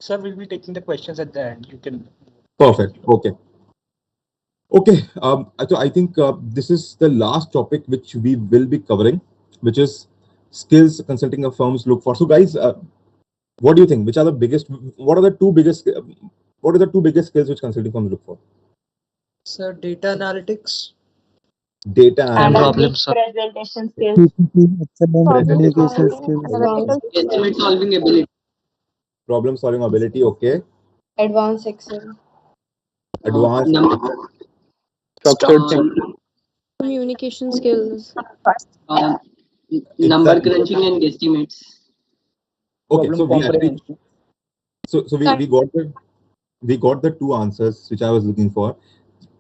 Sir, we'll be taking the questions at the end. You can. Perfect. Okay. So I think this is the last topic which we will be covering, which is skills consulting firms look for. So guys, what do you think? Which are the biggest? What are the 2 biggest? What are the 2 biggest skills which consulting firms look for? Sir, data analytics. Data And analytics, presentation skills. Excellent Problem communication solving, skills. analytical Estimate skills, solving ability. problem solving ability. Okay. Advanced Excel. Advanced. Structured Um, thinking. Communication skills. um, number Exactly. crunching and guesstimates. Okay. Problem So we actually. comprehension. So we got the 2 answers which I was looking for.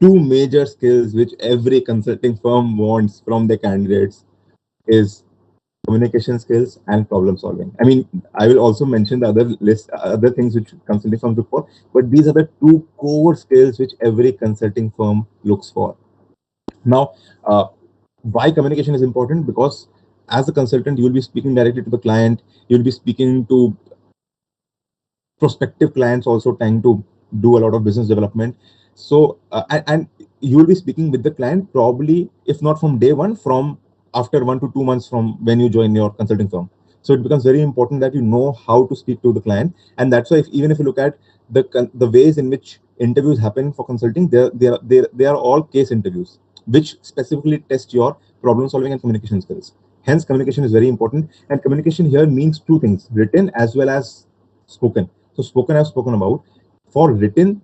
2 major skills which every consulting firm wants from their candidates is communication skills and problem solving. I mean, I will also mention the other things which consulting firms look for, but these are the 2 core skills which every consulting firm looks for. Now, why communication is important? Because as a consultant, you will be speaking directly to the client. You'll be speaking to prospective clients, also trying to do a lot of business development. So and you will be speaking with the client probably, if not from day one, from after 1 to 2 months from when you join your consulting firm. So it becomes very important that you know how to speak to the client. And that's why even if you look at the ways in which interviews happen for consulting, they are all case interviews which specifically test your problem solving and communication skills. Hence communication is very important, and communication here means 2 things: written as well as spoken. So spoken, I've spoken about. For written,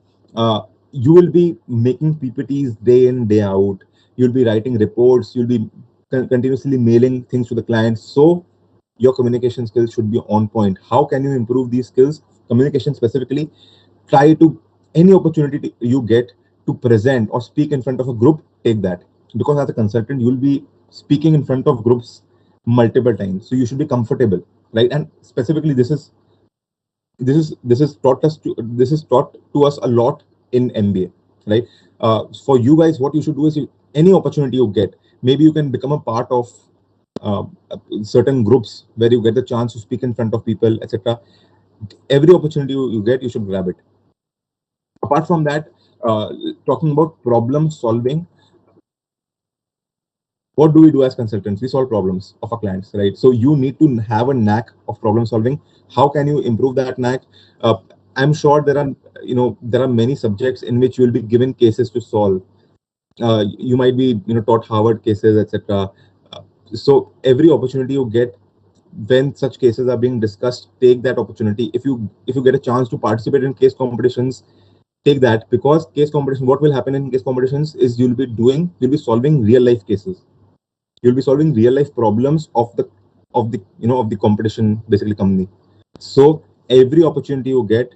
you will be making PPTs day in, day out. You'll be writing reports. You'll be continuously mailing things to the client. So your communication skills should be on point. How can you improve these skills? Communication specifically, try to, any opportunity you get to present or speak in front of a group, take that. Because as a consultant, you'll be speaking in front of groups multiple times. So you should be comfortable, right? And specifically, this is taught to us a lot in MBA, right? For you guys, what you should do is, any opportunity you get, maybe you can become a part of uh, certain groups where you get the chance to speak in front of people, etc. Every opportunity you get, you should grab it. Apart from that, talking about problem solving, what do we do as consultants? We solve problems of our clients, right? So you need to have a knack of problem solving. How can you improve that knack? I'm sure there are many subjects in which you will be given cases to solve. You might be taught Harvard cases, etc. So every opportunity you get, when such cases are being discussed, take that opportunity. If you get a chance to participate in case competitions, take that, because case competition, what will happen in case competitions is you'll be solving real life cases. You'll be solving real life problems of the competition, basically, company. So every opportunity you get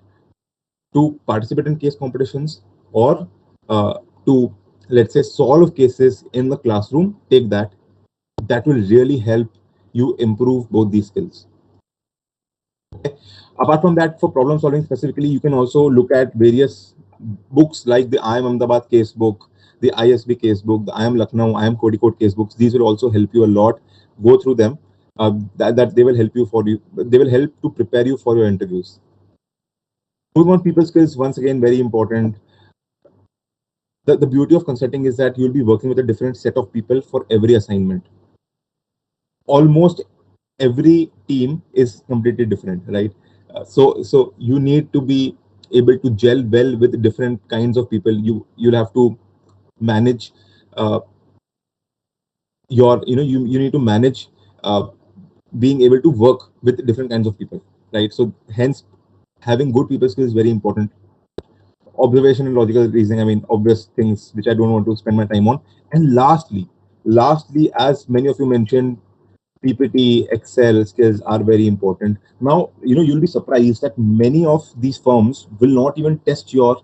to participate in case competitions, or to, let's say, solve cases in the classroom, take that. That will really help you improve both these skills. Okay. Apart from that, for problem solving specifically, you can also look at various books like the I Am Ahmedabad case book, the ISB case book, the I Am Lucknow, I Am Kozhikode case books. These will also help you a lot. Go through them. That they will help you. They will help to prepare you for your interviews. Moving on people skills, once again, very important. The beauty of consulting is that you'll be working with a different set of people for every assignment. Almost every team is completely different, right? So you need to be able to gel well with different kinds of people. You'll have to manage uh, you need to manage uh, being able to work with different kinds of people, right? So hence having good people skills is very important. Observation and logical reasoning, I mean, obvious things which I don't want to spend my time on. And lastly, as many of you mentioned, PPT, Excel skills are very important. Now, you'll be surprised that many of these firms will not even test your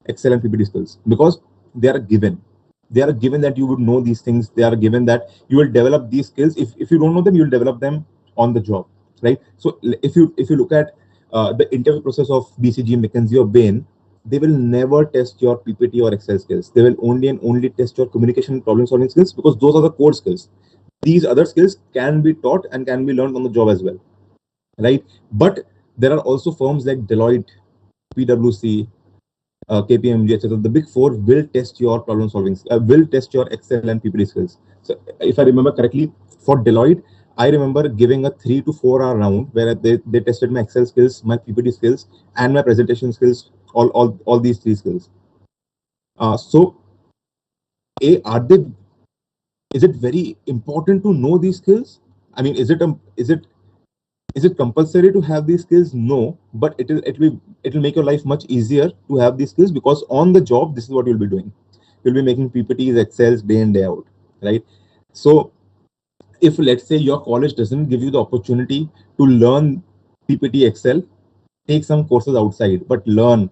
Excel and PPT skills because they are given. They are given that you would know these things. They are given that you will develop these skills. If you don't know them, you'll develop them on the job, right? So if you look at the interview process of BCG, McKinsey, or Bain, they will never test your PPT or Excel skills. They will only and only test your communication and problem solving skills because those are the core skills. These other skills can be taught and can be learned on the job as well, right? But there are also firms like Deloitte, PwC, KPMG, etc. The big four will test your problem solving, will test your Excel and PPT skills. So if I remember correctly, for Deloitte, I remember giving a 3 to 4 hour round where they tested my Excel skills, my PPT skills, and my presentation skills, all these three skills. So, are they? Is it very important to know these skills? I mean, is it compulsory to have these skills? No, but it'll make your life much easier to have these skills because on the job, this is what you'll be doing. You'll be making PPTs, Excels day in day out, right? So if let's say your college doesn't give you the opportunity to learn PPT, Excel, take some courses outside, but learn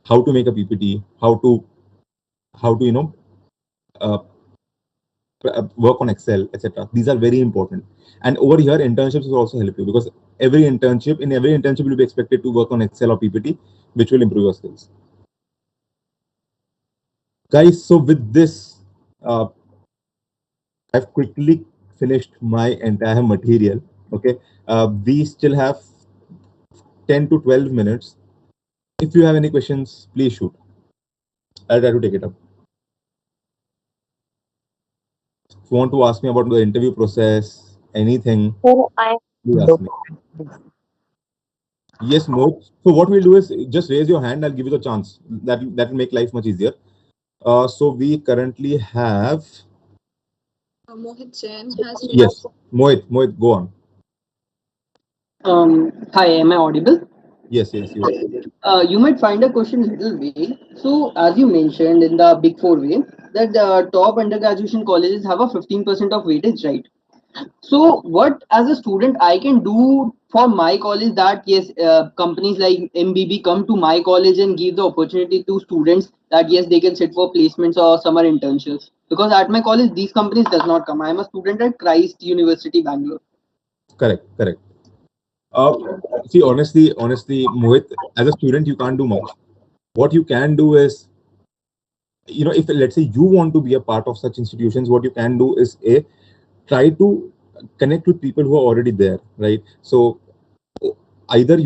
how to make a PPT, how to uh, work on Excel, etc. These are very important. And over here, internships will also help you because in every internship, you'll be expected to work on Excel or PPT, which will improve your skills. Guys, so with this, I've quickly finished my entire material. Okay, we still have 10 to 12 minutes. If you have any questions, please shoot. I'll try to take it up. If you want to ask me about the interview process, anything, please ask me. Yes, Mohit. So what we'll do is just raise your hand. I'll give you the chance. That will make life much easier. So we currently have Mohit Jain has yes, Mohit, go on. Hi, am I audible? Yes, you are. You might find a question a little vague. So, as you mentioned in the Big Four way, that the top undergraduation colleges have a 15% of weightage, right? So, what as a student I can do for my college that yes, companies like MBB come to my college and give the opportunity to students that yes, they can sit for placements or summer internships. Because at my college, these companies does not come. I am a student at Christ University, Bangalore. Correct. Uh, See, honestly, Mohit, as a student, you can't do much. What you can do is, if let's say you want to be a part of such institutions, what you can do is try to connect with people who are already there, right? So either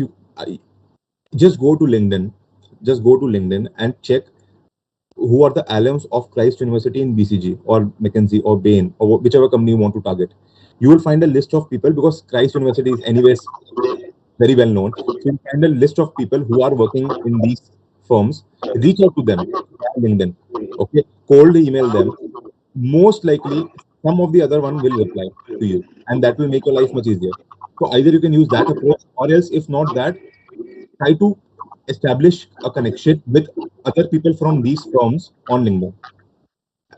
just go to LinkedIn and check who are the alums of Christ University in BCG or McKinsey or Bain or whichever company you want to target. You will find a list of people because Christ University is anyways very well known. So you'll find a list of people who are working in these firms. Reach out to them via LinkedIn. Okay, cold email them. Most likely, some of the other one will reply to you, and that will make your life much easier. So either you can use that approach, or else if not that, try to establish a connection with other people from these firms on LinkedIn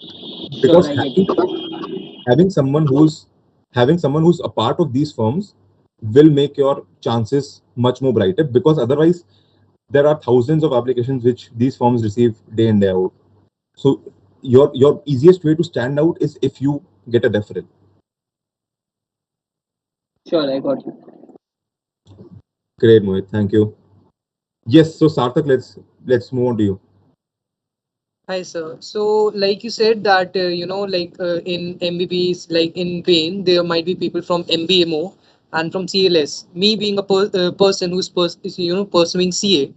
Sure, because I get it. having someone who's a part of these firms will make your chances much more brighter because otherwise there are thousands of applications which these firms receive day in day out. So your easiest way to stand out is if you get a referral. Sure, I got you. Great, Mohit, thank you. Yes, so Sarthak, let's move on to you. Hi, sir. So, like you said that in MBBs, like in Bain, there might be people from MBMO and from CLS. Me being a person who's is, pursuing CA.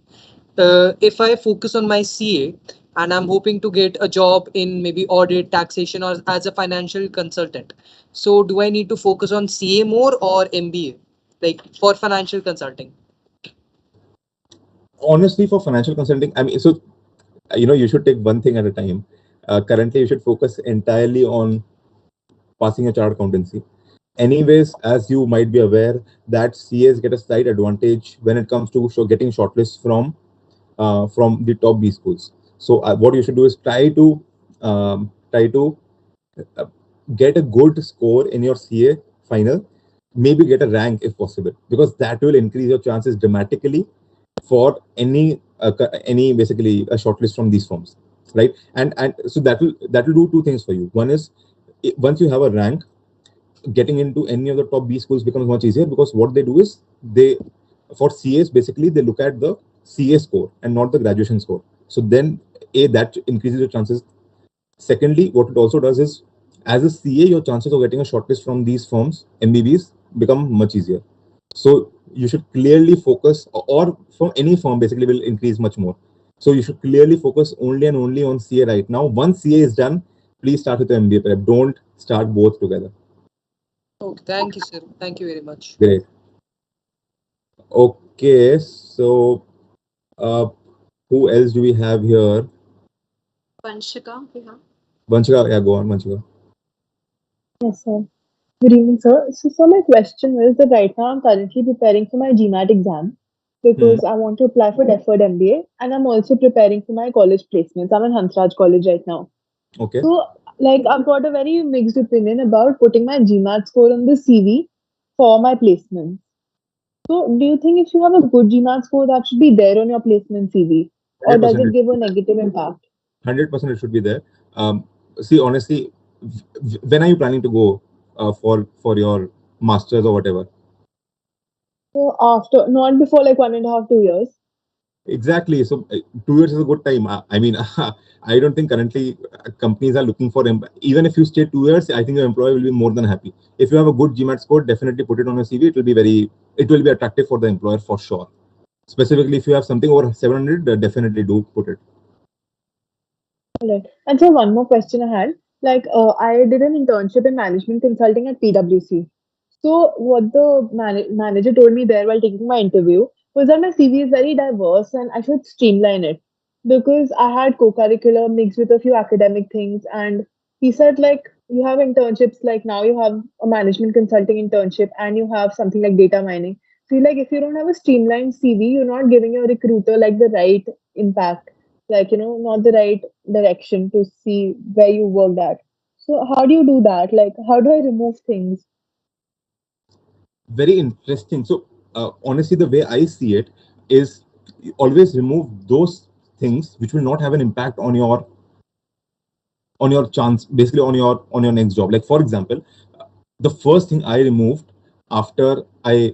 if I focus on my CA and I'm hoping to get a job in maybe audit, taxation, or as a financial consultant, so do I need to focus on CA more or MBA, like for financial consulting? Honestly, for financial consulting, I mean, so you should take one thing at a time. Currently, you should focus entirely on passing your chartered accountancy. Anyways, as you might be aware, that CAs get a slight advantage when it comes to getting shortlists from the top B schools. So what you should do is try to uh, get a good score in your CA final, maybe get a rank if possible, because that will increase your chances dramatically for any basically a shortlist from these firms, right? And so that will do two things for you. One is, once you have a rank, getting into any of the top B schools becomes much easier, because what they do is they, for CAs, basically they look at the CA score and not the graduation score. So then that increases your chances. Secondly, what it also does is, as a CA, your chances of getting a shortlist from these firms, MBBs, become much easier. So you should clearly focus, or from any firm basically will increase much more. So you should clearly focus only and only on CA right now. Once CA is done, please start with the MBA prep. Don't start both together. Okay, thank you, sir. Thank you very much. Great. Okay, so uh, who else do we have here? Vanshika, we have. Vanchika, yeah, go on, Vanchika. Yes, sir. Good evening, sir. So my question is that right now I'm currently preparing for my GMAT exam Hmm. because I want to apply for deferred MBA, and I'm also preparing for my college placements. I'm in Hansraj College right now. Okay. So, like, I've got a very mixed opinion about putting my GMAT score on the CV for my placements. So, do you think if you have a good GMAT score, that should be there on your placement CV, or does 100%. it give a negative impact? 100% it should be there. Um, See, honestly, when are you planning to go for your masters or whatever? So, after, not before like 1.5, 2 years. Exactly. So 2 years is a good time. I mean, I don't think currently companies are looking for even if you stay 2 years, I think your employer will be more than happy. If you have a good GMAT score, definitely put it on your CV. It will be attractive for the employer for sure. Specifically, if you have something over 700, definitely do put it. Right. And so one more question I had, like I did an internship in management consulting at PwC. So what the manager told me there while taking my interview was that my CV is very diverse and I should streamline it because I had co-curricular mixed with a few academic things. And he said like you have internships, like now you have a management consulting internship and you have something like data mining. So like if you don't have a streamlined CV, you're not giving your recruiter like the right impact, like not the right direction to see where you worked at. So how do you do that? Like how do I remove things? Very interesting. So honestly, the way I see it is, you always remove those things which will not have an impact on your chance, basically on your next job. Like for example, the first thing I removed after I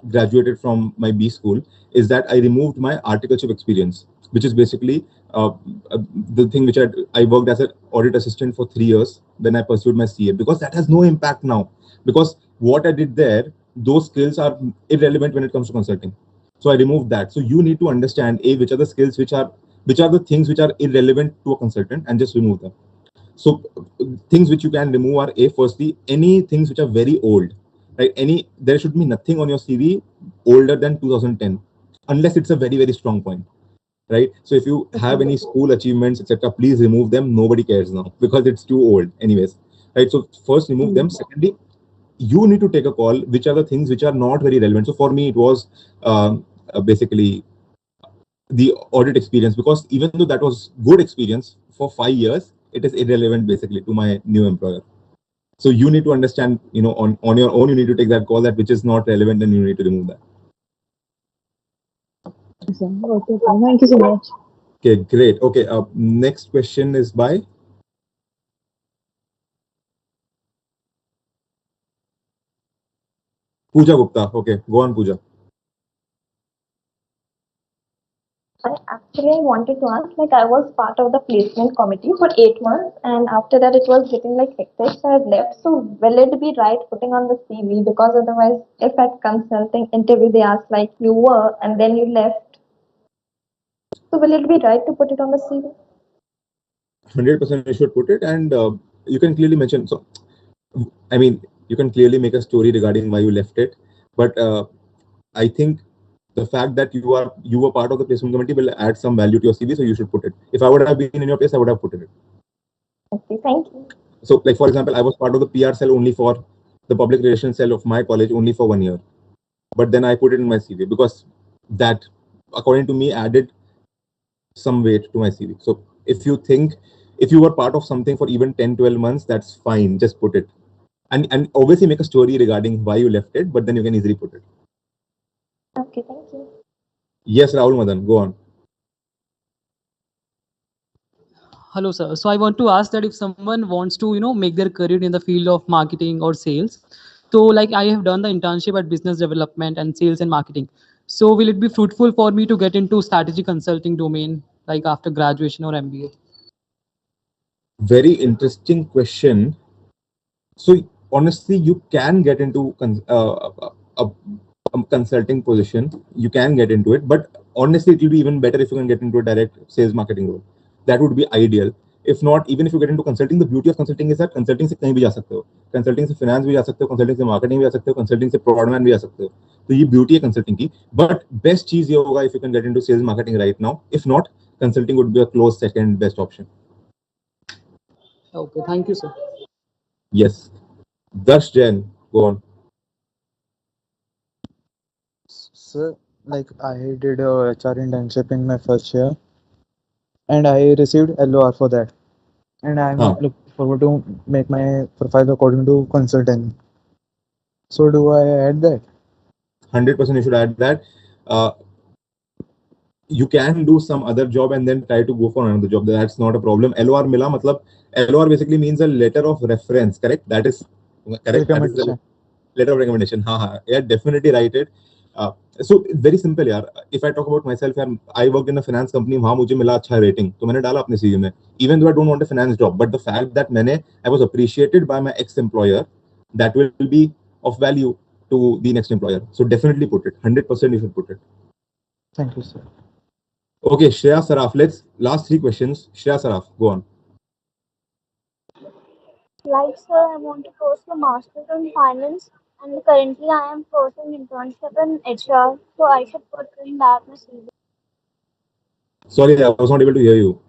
graduated from my B school is that I removed my articleship experience, which is basically uh, uh, the thing which I worked as an audit assistant for 3 years when I pursued my CA, because that has no impact now. Because what I did there, those skills are irrelevant when it comes to consulting. So I removed that. So you need to understand which are the skills which are the things which are irrelevant to a consultant, and just remove them. So things which you can remove are, firstly, any things which are very old, right? There should be nothing on your CV older than 2010, unless it's a very very strong point, right? So if you have any school achievements, etc., please remove them. Nobody cares now because it's too old anyways, right? So first remove them. Secondly, you need to take a call which are the things which are not very relevant. So for me it was basically the audit experience, because even though that was good experience for 5 years, it is irrelevant basically to my new employer. So you need to understand, on your own, you need to take that call, that which is not relevant, and you need to remove that. Yes, sir. Okay, fine. Thank you so much. Okay, great. Okay, next question is by Pooja Gupta. Okay, go on, Pooja. Actually, I wanted to ask, like, I was part of the placement committee for 8 months, and after that, it was getting like hectic, so I left. So, will it be right putting on the CV? Because otherwise, if at consulting interview they ask like you were and then you left. So will it be right to put it on the CV? 100% you should put it, and you can clearly mention. So, I mean, you can clearly make a story regarding why you left it, but I think the fact that you were part of the placement committee will add some value to your CV, so you should put it. If I would have been in your place, I would have put it. Okay, thank you. So, like for example, I was part of the PR cell only for the public relations cell of my college only for 1 year, but then I put it in my CV because that, according to me, added some weight to my CV. So if you were part of something for even 10-12 months, that's fine. Just put it, and obviously make a story regarding why you left it, but then you can easily put it. Okay, thank you. Yes, Rahul Madan, go on. Hello, sir. So I want to ask that if someone wants to, make their career in the field of marketing or sales, so like I have done the internship at business development and sales and marketing. So will it be fruitful for me to get into strategy consulting domain, like after graduation or MBA? Very interesting question. So honestly, you can get into a consulting position. You can get into it, but honestly, it will be even better if you can get into a direct sales marketing role. That would be ideal. If not, even if you get into consulting, the beauty of consulting is that consulting से कहीं भी जा सकते हो. Consulting से finance भी जा सकते हो, consulting से marketing भी जा सकते हो, consulting से product man भी जा सकते हो. तो ये beauty है consulting की. But best चीज ये होगा if you can get into sales marketing right now. If not, consulting would be a close second best option. Okay, thank you, sir. Yes. Dash Jain, go on. So, like I did a HR internship in my first year, and I received LOR for that. And I'm Huh. looking forward to make my profile according to consultant. So, do I add that? 100% you should add that. Uh, you can do some other job and then try to go for another job. That's not a problem. LOR mila, matlab, LOR basically means a letter of reference, correct? That is correct. That is the Recommendation. letter of recommendation. Yeah, definitely write it. So very simple, यार. If I talk about myself, यार, I worked in a finance company. वहाँ मुझे मिला अच्छा rating, तो मैंने डाला अपने CV में. Even though I don't want a finance job, but the fact that I was appreciated by my ex-employer, that will be of value to the next employer. So definitely put it. 100% you should put it. Thank you, sir. Okay, Shreya Saraf. Last three questions. Shreya Saraf, go on. Like, sir, I want to pursue a master's in finance, and currently I am pursuing internship in HR, so I should put in that in my CV. Sorry, I was not able to hear you.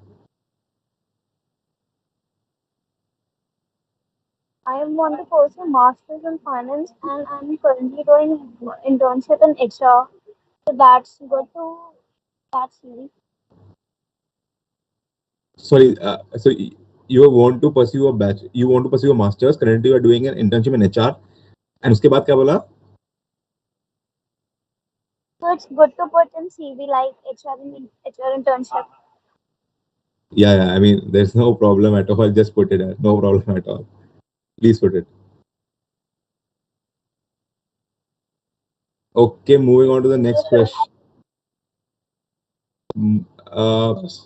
I want to pursue a master's in finance, and I'm currently doing internship in HR, so that's good to that CV. Sorry, so you want to pursue you want to pursue a master's. Currently, you are doing an internship in HR, and उसके बाद क्या बोला? So it's good to put in CV like HR internship. Yeah. I mean, there's no problem at all. Just put it. No problem at all. Please put it. Okay, moving on to the next question.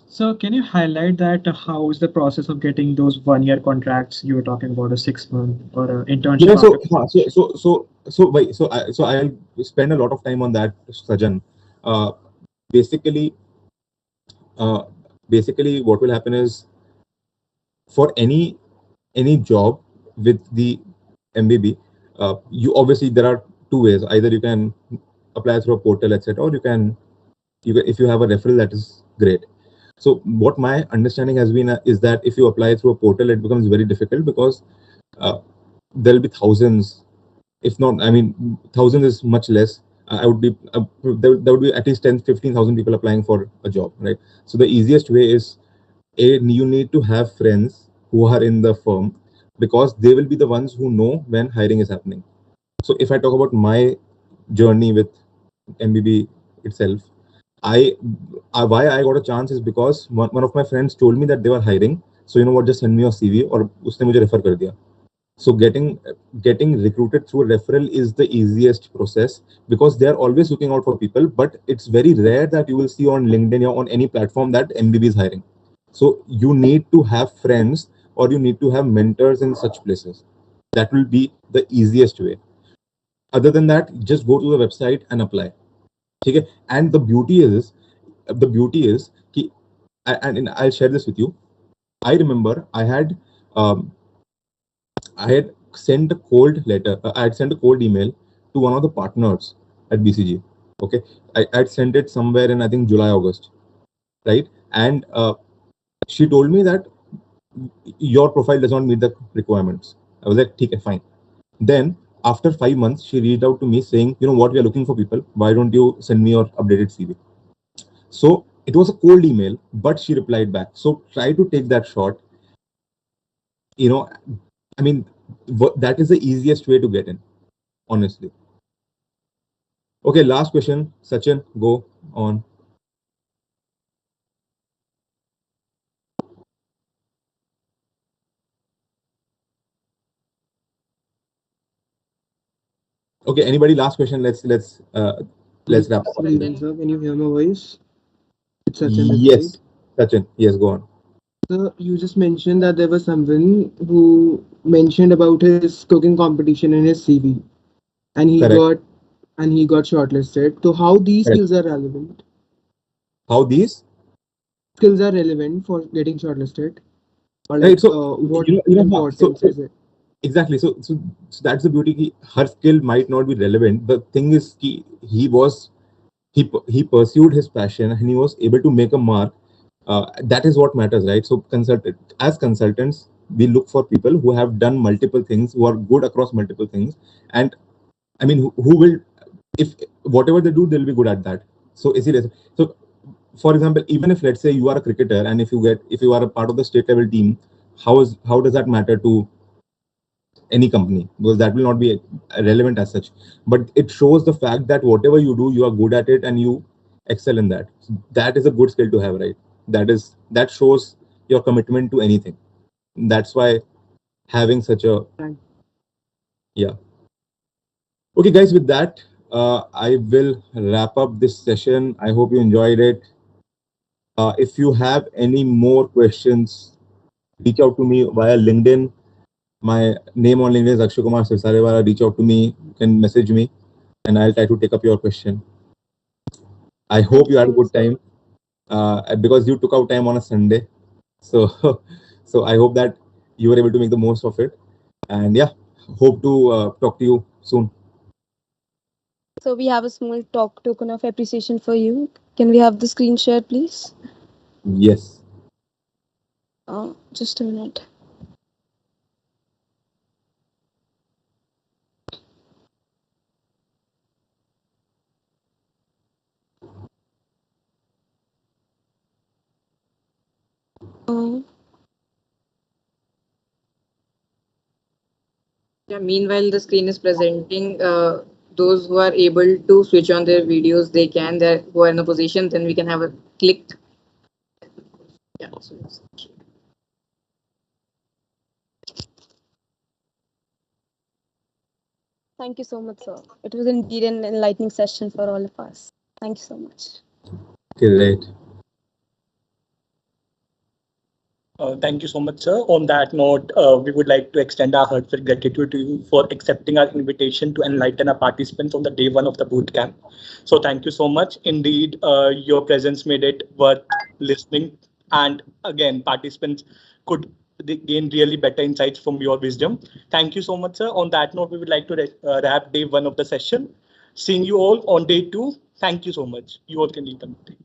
So can you highlight that how is the process of getting those 1 year contracts you were talking about, a 6 month or an internship? Yeah, after so I'll spend a lot of time on that, Sajan. Uh, basically, basically what will happen is for any job with the MBB, you obviously there are two ways. Either you can apply through a portal, etc., or you can if you have a referral, that is great. So what my understanding has been is that if you apply through a portal, it becomes very difficult because there'll be thousands, if not, I mean, thousands is much less. I would be there would be at least 10-15,000 people applying for a job, right? So the easiest way is you need to have friends who are in the firm because they will be the ones who know when hiring is happening. So if I talk about my journey with MBB itself, why I got a chance is because one of my friends told me that they were hiring. So you know what, just send me your CV, और उसने मुझे refer कर दिया. So getting recruited through a referral is the easiest process because they are always looking out for people, but it's very rare that you will see on LinkedIn or on any platform that MBB is hiring. So you need to have friends or you need to have mentors in such places. That will be the easiest way. Other than that, just go to the website and apply. Okay? And the beauty is, the beauty is and I'll share this with you. I remember um, I had sent a cold letter. I had sent a cold email to one of the partners at BCG. Okay, I had sent it somewhere in, I think, July, August, right? And she told me that your profile does not meet the requirements. I was like, okay, fine. Then after 5 months, she reached out to me saying, you know what, we are looking for people. Why don't you send me your updated CV? So it was a cold email, but she replied back. So try to take that shot. You know, I mean, that is the easiest way to get in, honestly. Okay, last question. Sachin, go on. Okay, anybody? Last question. Let's wrap up. Good evening, sir. Can you hear my voice? It's Sachin this Yes, side. Sachin. Yes, go on. So you just mentioned that there was someone who mentioned about his cooking competition in his CV, and Correct. he got shortlisted. So how these Correct. skills are relevant? How these? Skills are relevant for getting shortlisted, or Right. like So what so, importance so is it? exactly. So that's the beauty. Her skill might not be relevant. The thing is, he pursued his passion and he was able to make a mark. That is what matters, right? So as consultants, we look for people who have done multiple things, who are good across multiple things, and I mean, who will, if whatever they do, they'll be good at that. So so for example, even if let's say you are a cricketer and if you are a part of the state level team, how does that matter to any company? Because that will not be relevant as such. But it shows the fact that whatever you do, you are good at it and you excel in that. So that is a good skill to have, right? That shows your commitment to anything. That's why having such a, yeah. Okay, guys, with that, I will wrap up this session. I hope you enjoyed it. If you have any more questions, reach out to me via LinkedIn. My name on LinkedIn is Akshay Kumar Sirsarewala. Reach out to me. You can message me, and I'll try to take up your question. I Thank hope you you so had a much, good sir. time because you took out time on a Sunday. So, so I hope that you were able to make the most of it. And yeah, hope to talk to you soon. So we have a small talk token of appreciation for you. Can we have the screen share, please? Yes. Just a minute. Uh, Yeah, meanwhile, the screen is presenting. Those who are able to switch on their videos, they can. They who are in a position, then we can have a click. Yeah. Thank you so much, sir. It was indeed an enlightening session for all of us. Thank you so much. Great. Thank you so much, sir. On that note, we would like to extend our heartfelt gratitude to you for accepting our invitation to enlighten our participants on the day one of the boot camp. So thank you so much. Indeed, your presence made it worth listening. And again, participants could gain really better insights from your wisdom. Thank you so much, sir. On that note, we would like to wrap day one of the session. Seeing you all on day two. Thank you so much. You all can leave the meeting.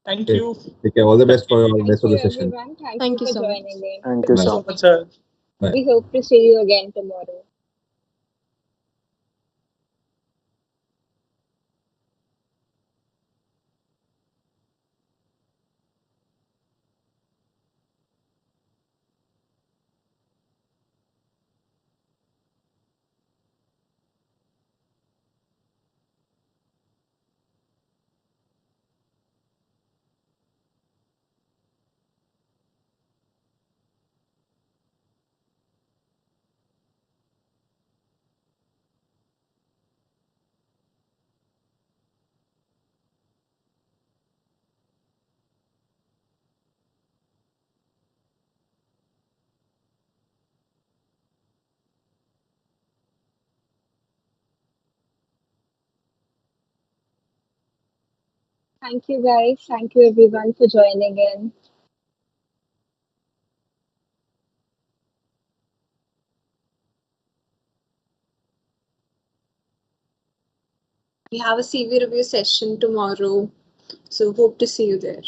Thank Okay. you. Take care. All the best for your Thank rest of you, the session. everyone. Thank you Thank you for so much. joining in. Thank you Thank you Bye. so so much. much, sir. Bye. We hope to see you again tomorrow. Thank you, guys. Thank you, everyone, for joining in. We have a CV review session tomorrow, so hope to see you there.